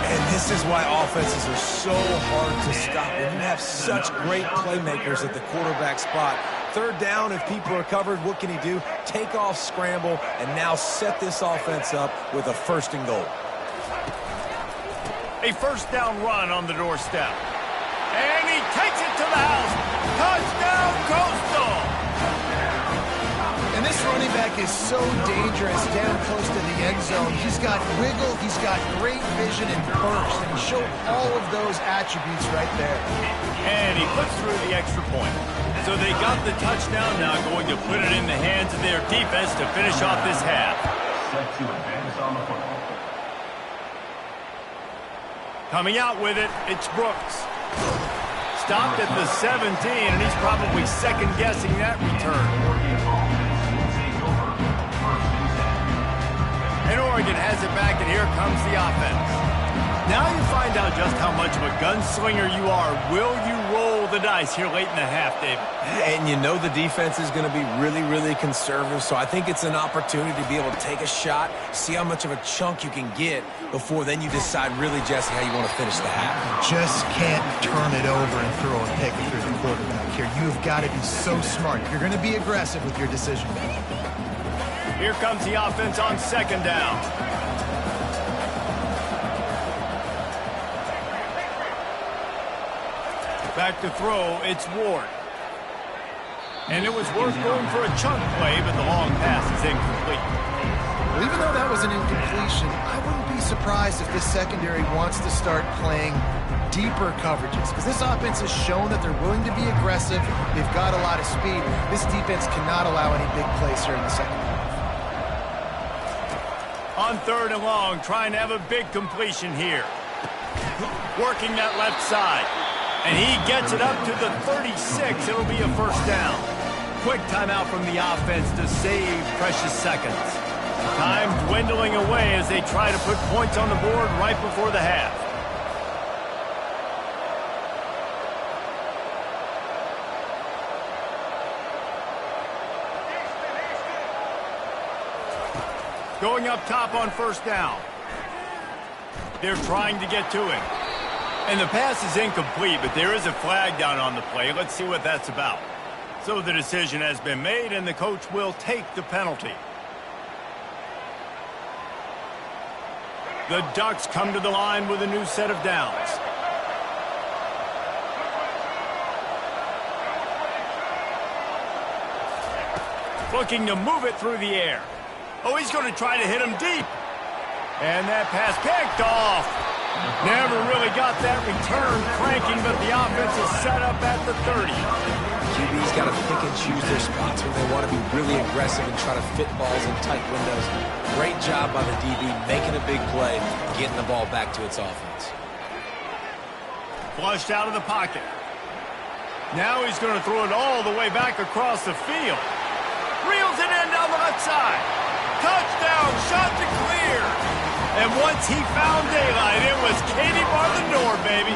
And this is why offenses are so hard to stop. When you have such great playmakers at the quarterback spot, 3rd down, if people are covered, what can he do? Take off, scramble, and now set this offense up with a 1st and goal. A 1st down run on the doorstep. And he takes it to the house. Touchdown, Coastal! And this This running back is so dangerous down close to the end zone. He's got wiggle, he's got great vision and burst, and he showed all of those attributes right there. And he puts through the extra point. So they got the touchdown, now going to put it in the hands of their defense to finish off this half. Set to advance on the football. Coming out with it, it's Brooks. Stopped at the 17, and he's probably second-guessing that return. And Oregon has it back, and here comes the offense. Now you find out just how much of a gunslinger you are. Will you roll the dice here late in the half, David? And you know the defense is going to be really, really conservative, so I think it's an opportunity to be able to take a shot, see how much of a chunk you can get before then you decide really, Jesse, how you want to finish the half. Just can't turn it over and throw a pick through the quarterback here. You've got to be so smart. You're going to be aggressive with your decision making. Here comes the offense on second down. Back to throw, it's Ward. And it was worth going for a chunk play, but the long pass is incomplete. Well, even though that was an incompletion, I wouldn't be surprised if this secondary wants to start playing deeper coverages, because this offense has shown that they're willing to be aggressive. They've got a lot of speed. This defense cannot allow any big plays here in the second half. On third and long, trying to have a big completion here. Working that left side. And he gets it up to the 36. It'll be a first down. Quick timeout from the offense to save precious seconds. Time dwindling away as they try to put points on the board right before the half. Going up top on first down. They're trying to get to him. And the pass is incomplete, but there is a flag down on the play. Let's see what that's about. So the decision has been made, and the coach will take the penalty. The Ducks come to the line with a new set of downs. Looking to move it through the air. Oh, he's going to try to hit him deep. And that pass picked off. Never really got that return cranking, but the offense is set up at the 30. QB's got to pick and choose their spots when they want to be really aggressive and try to fit balls in tight windows. Great job by the DB making a big play, getting the ball back to its offense. Flushed out of the pocket. Now he's going to throw it all the way back across the field. Reels it in down the left side. Touchdown, shot to clear. And once he found daylight, it was Katie bar the door, baby.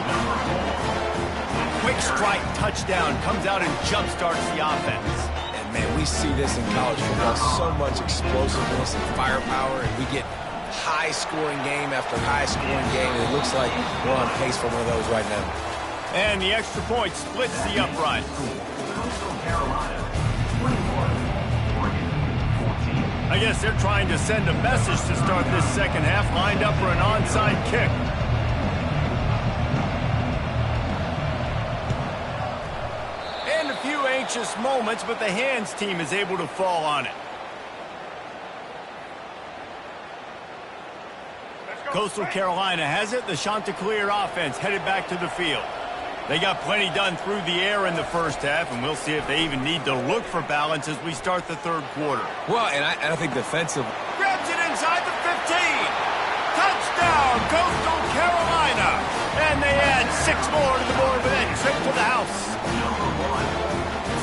Quick strike touchdown comes out and jump-starts the offense. And, man, we see this in college football, so much explosiveness and firepower, and we get high-scoring game after high-scoring game, and it looks like we're on pace for one of those right now. And the extra point splits the upright. I guess they're trying to send a message to start this second half, lined up for an onside kick. And a few anxious moments, but the hands team is able to fall on it. Coastal Carolina has it. The Chanticleer offense headed back to the field. They got plenty done through the air in the first half, and we'll see if they even need to look for balance as we start the third quarter. Well, and I think defensive. Grabs it inside the 15. Touchdown, Coastal Carolina. And they add 6 more to the board with that trip to the house.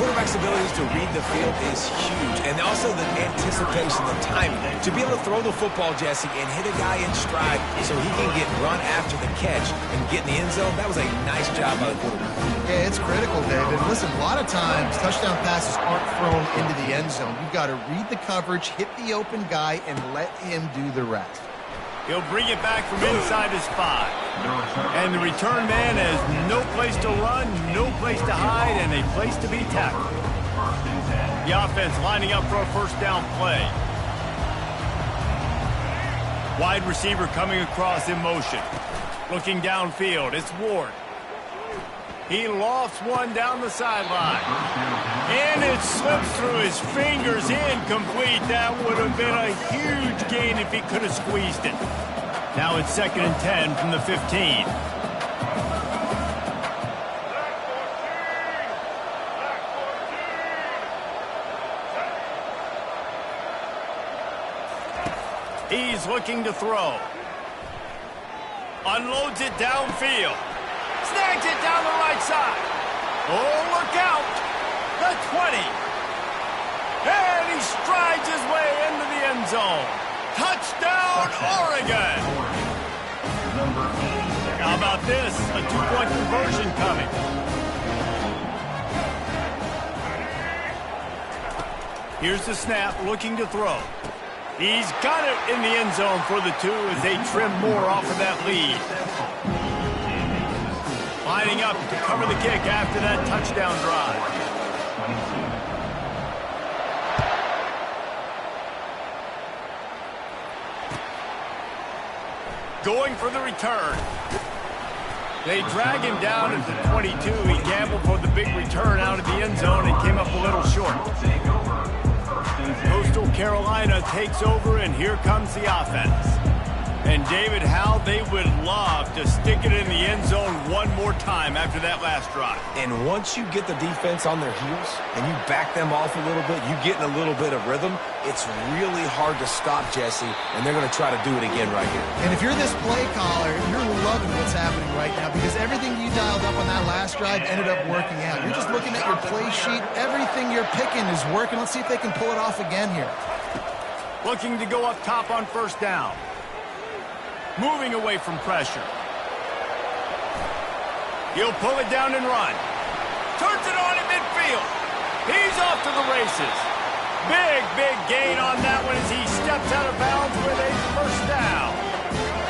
Quarterback's abilities to read the field is huge, and also the anticipation, the timing. To be able to throw the football, Jesse, and hit a guy in stride so he can get run after the catch and get in the end zone, that was a nice job by the quarterback. Yeah, it's critical, David. Listen, a lot of times touchdown passes aren't thrown into the end zone. You've got to read the coverage, hit the open guy, and let him do the rest. He'll bring it back from inside his 5. And the return man has no place to run, no place to hide, and a place to be tackled. The offense lining up for a first down play. Wide receiver coming across in motion. Looking downfield, it's Ward. He lofts one down the sideline. And it slips through his fingers, incomplete. That would have been a huge gain if he could have squeezed it. Now it's 2nd and 10 from the 15. He's looking to throw. Unloads it downfield. Snags it down the right side. Oh, look out. The 20. And he strides his way into the end zone. Touchdown, Oregon. How about this? A 2-point conversion coming. Here's the snap, looking to throw. He's got it in the end zone for the 2 as they trim more off of that lead. Lining up to cover the kick after that touchdown drive. Going for the return. They drag him down at the 22. He gambled for the big return out of the end zone and came up a little short. Coastal Carolina takes over, and here comes the offense. And David, how they would love to stick it in the end zone one more time after that last drive. And once you get the defense on their heels and you back them off a little bit, you get in a little bit of rhythm, it's really hard to stop, Jesse, and they're going to try to do it again right here. And if you're this play caller, you're loving what's happening right now because everything you dialed up on that last drive ended up working out. You're just looking at your play sheet. Everything you're picking is working. Let's see if they can pull it off again here. Looking to go up top on 1st down. Moving away from pressure. He'll pull it down and run. Turns it on in midfield. He's off to the races. Big gain on that one as he steps out of bounds with a 1st down.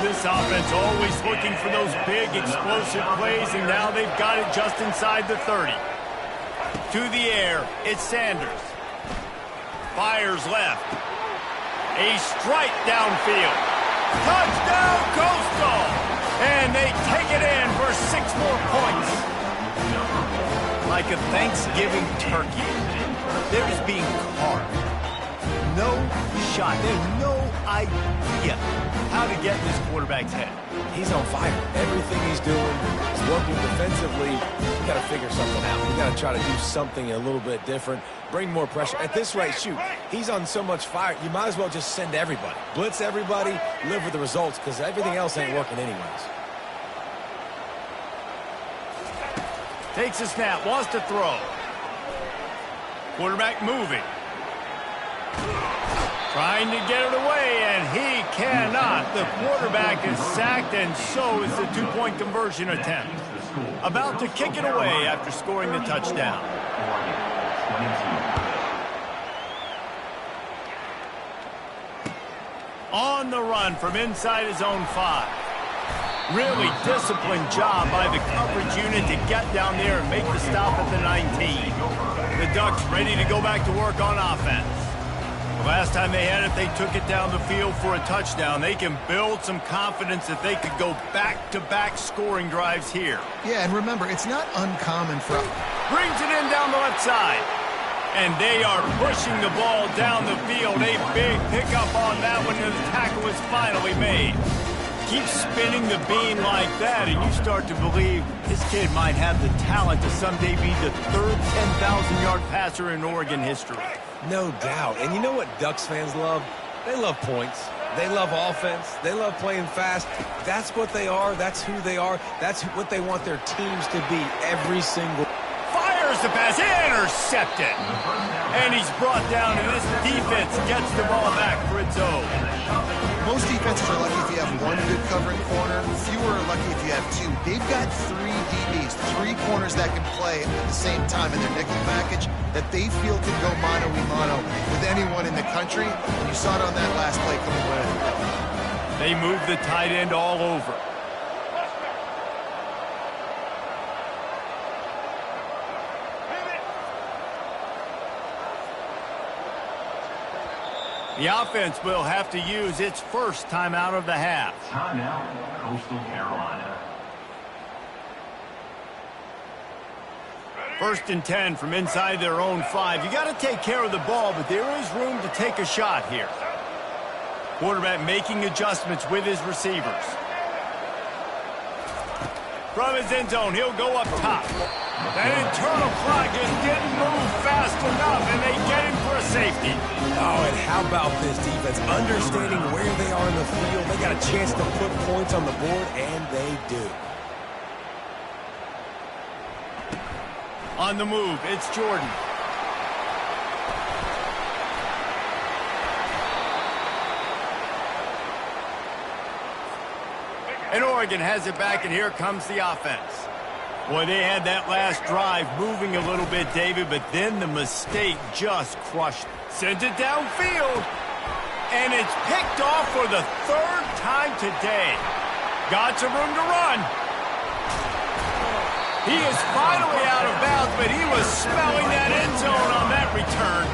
This offense always looking for those big explosive plays, and now they've got it just inside the 30. To the air, it's Sanders. Fires left. A strike downfield. Touchdown, Coastal! And they take it in for 6 more points. Like a Thanksgiving turkey, there's being carved. No shot. There's no idea how to get in this quarterback's head. He's on fire. Everything he's doing is working defensively. We got to figure something out. We got to try to do something a little bit different. Bring more pressure. At this rate, shoot, he's on so much fire, you might as well just send everybody. Blitz everybody, live with the results, because everything else ain't working anyways. Takes a snap, wants to throw. Quarterback moving. Trying to get it away, and he cannot. The quarterback is sacked, and so is the 2-point conversion attempt. About to kick it away after scoring the touchdown. On the run from inside his own 5. Really disciplined job by the coverage unit to get down there and make the stop at the 19. The Ducks ready to go back to work on offense. The last time they had it, they took it down the field for a touchdown. They can build some confidence that they could go back-to-back scoring drives here. Yeah, and remember, it's not uncommon for... Brings it in down the left side. And they are pushing the ball down the field. A big pickup on that one, and the tackle is finally made. Keep spinning the bean like that, and you start to believe this kid might have the talent to someday be the 3rd 10,000-yard passer in Oregon history. No doubt. And you know what Ducks fans love? They love points. They love offense. They love playing fast. That's what they are. That's who they are. That's what they want their teams to be every single... Fires the pass, intercepted. And he's brought down, and this defense gets the ball back for its own. Most defenses are lucky if you have 1 good covering corner. Fewer are lucky if you have 2. They've got 3 DBs, 3 corners that can play at the same time in their nickel package that they feel can go mano-a-mano with anyone in the country. And you saw it on that last play coming away. They move the tight end all over. The offense will have to use its first timeout of the half. Timeout, Coastal Carolina. First and 10 from inside their own 5. You got to take care of the ball, but there is room to take a shot here. Quarterback making adjustments with his receivers. From his end zone, he'll go up top. That internal clock just didn't move fast enough, and they get him for a safety. Oh, and how about this defense? Understanding where they are in the field, they got a chance to put points on the board, and they do. On the move, it's Jordan. And Oregon has it back, and here comes the offense. Boy, they had that last drive moving a little bit, David, but then the mistake just crushed it. Sent it downfield, and it's picked off for the 3rd time today. Got some room to run. He is finally out of bounds, but he was smelling that end zone on that return.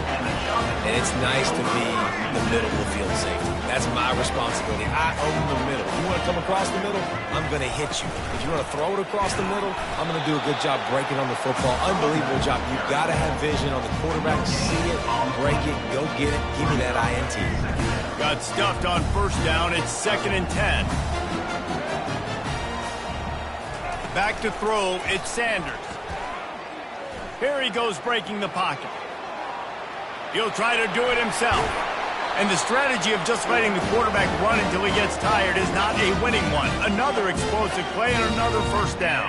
And it's nice to be the middle of the field safety. That's my responsibility. I own the middle. You want to come across the middle, I'm going to hit you. If you want to throw it across the middle, I'm going to do a good job breaking on the football. Unbelievable job. You've got to have vision on the quarterback. See it, break it, go get it. Give me that INT. Got stuffed on first down. It's 2nd and 10. Back to throw, it's Sanders. Here he goes breaking the pocket. He'll try to do it himself. And the strategy of just letting the quarterback run until he gets tired is not a winning one. Another explosive play and another first down.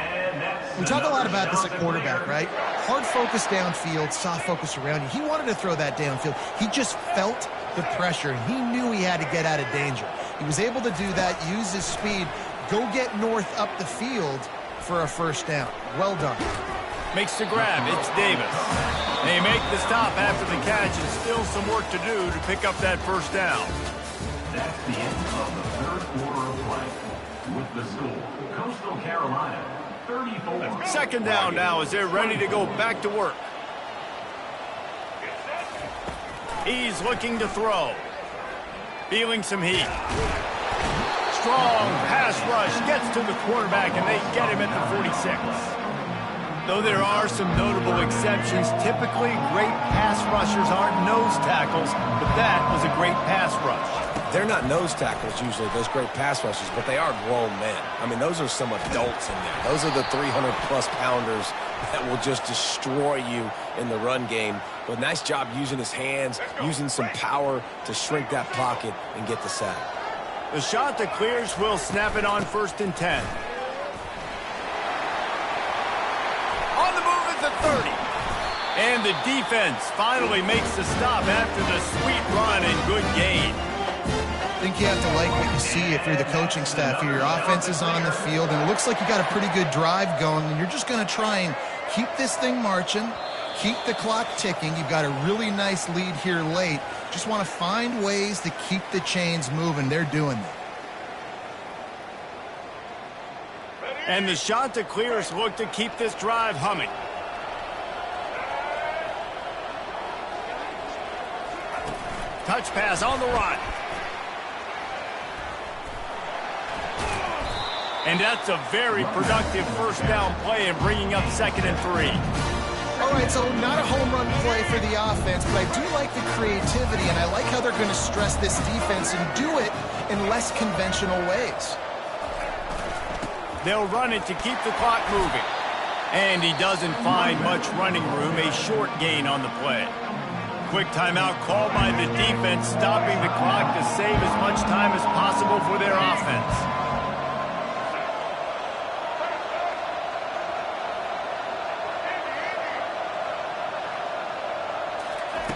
We talk a lot about this at quarterback, right? Hard focus downfield, soft focus around you. He wanted to throw that downfield. He just felt the pressure, and he knew he had to get out of danger. He was able to do that, use his speed, go get north up the field for a first down. Well done. Makes the grab. It's Davis. They make the stop after the catch, and still some work to do to pick up that first down. That's the end of the 3rd quarter of play. With the score, Coastal Carolina 34. 2nd down now as they're ready to go back to work. He's looking to throw. Feeling some heat. Strong pass rush gets to the quarterback, and they get him at the 46. Though there are some notable exceptions, typically great pass rushers aren't nose tackles, but that was a great pass rush. They're not nose tackles usually, those great pass rushers, but they are grown men. I mean, those are some adults in there. Those are the 300-plus pounders that will just destroy you in the run game. But nice job using his hands, using some power to shrink that pocket and get the sack. The shot that clears will snap it on 1st and 10. On the move at the 30. And the defense finally makes the stop after the sweet run and good gain. I think you have to like what you see if you're the coaching staff here. Your offense is on the field, and it looks like you got a pretty good drive going, and you're just going to try and keep this thing marching, keep the clock ticking. You've got a really nice lead here late. Just want to find ways to keep the chains moving. They're doing that. And the shot to clear us look to keep this drive humming. Touch pass on the run. And that's a very productive first down play and bringing up 2nd and 3. All right, so not a home run play for the offense, but I do like the creativity, and I like how they're going to stress this defense and do it in less conventional ways. They'll run it to keep the clock moving. And he doesn't find much running room, a short gain on the play. Quick timeout called by the defense, stopping the clock to save as much time as possible for their offense.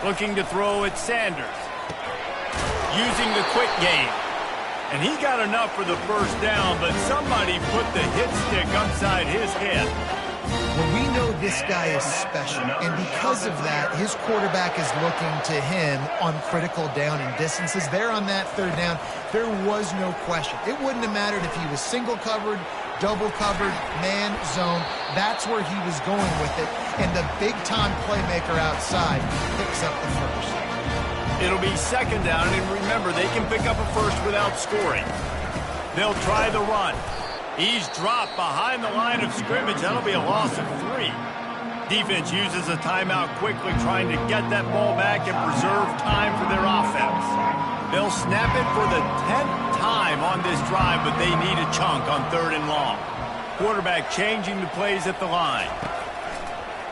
Looking to throw at Sanders. Using the quick game. And he got enough for the first down, but somebody put the hit stick upside his head. Well, we know this guy is special, and because of that, his quarterback is looking to him on critical down and distances. There on that 3rd down, there was no question. It wouldn't have mattered if he was single covered, double covered, man, zone. That's where he was going with it, and the big-time playmaker outside picks up the first. It'll be 2nd down, and remember, they can pick up a first without scoring. They'll try the run. He's dropped behind the line of scrimmage. That'll be a loss of 3. Defense uses a timeout quickly, trying to get that ball back and preserve time for their offense. They'll snap it for the 10th time on this drive, but they need a chunk on 3rd and long. Quarterback changing the plays at the line.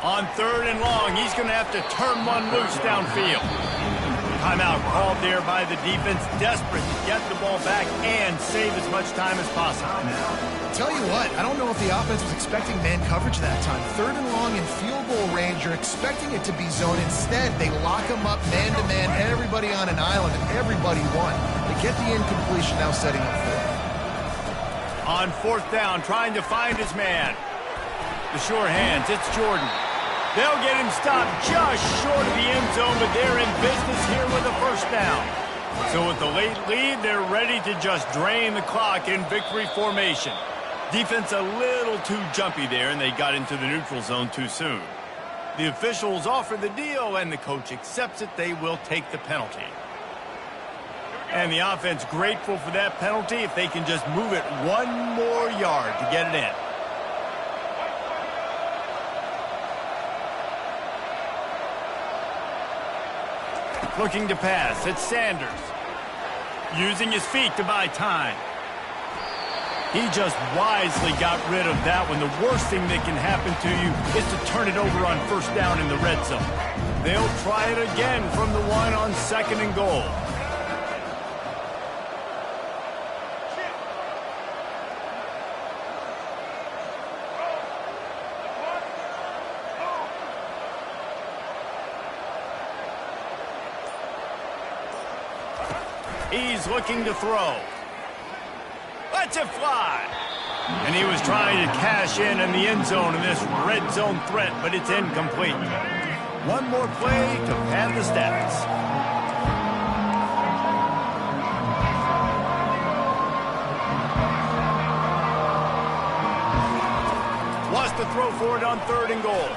On 3rd and long, he's going to have to turn one loose downfield. Timeout called there by the defense, desperate to get the ball back and save as much time as possible. Tell you what, I don't know if the offense was expecting man coverage that time. 3rd and long in field goal range, you're expecting it to be zone. Instead, they lock them up man-to-man, everybody on an island, and everybody won. They get the incompletion, now setting up 4th. On 4th down, trying to find his man. The sure hands, it's Jordan. They'll get him stopped just short of the end zone, but they're in business here with a 1st down. So with the late lead, they're ready to just drain the clock in victory formation. Defense a little too jumpy there, and they got into the neutral zone too soon. The officials offer the deal, and the coach accepts it. They will take the penalty. And the offense grateful for that penalty if they can just move it 1 more yard to get it in. Looking to pass, it's Sanders. Using his feet to buy time. He just wisely got rid of that one. The worst thing that can happen to you is to turn it over on 1st down in the red zone. They'll try it again from the 1 on 2nd and goal. He's looking to throw. Lets it fly. And he was trying to cash in the end zone in this red zone threat, but it's incomplete. 1 more play to pad the stats. Wants to throw for it on 3rd and goal.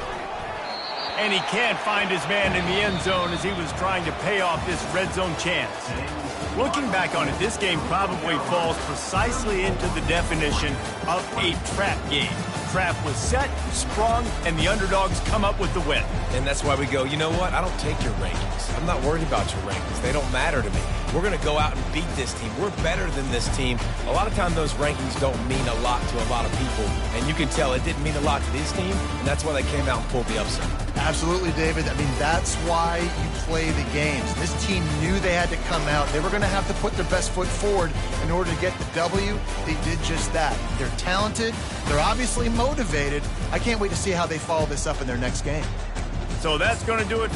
And he can't find his man in the end zone as he was trying to pay off this red zone chance. Looking back on it, this game probably falls precisely into the definition of a trap game. Trap was set, sprung, and the underdogs come up with the win. And that's why we go, you know what? I don't take your rankings. I'm not worried about your rankings. They don't matter to me. We're going to go out and beat this team. We're better than this team. A lot of times those rankings don't mean a lot to a lot of people. And you can tell it didn't mean a lot to this team, and that's why they came out and pulled the upset. Absolutely, David. I mean, that's why you play the games. This team knew they had to come out. They were going to have to put their best foot forward in order to get the W. They did just that. They're talented. They're obviously motivated. I can't wait to see how they follow this up in their next game. So that's going to do it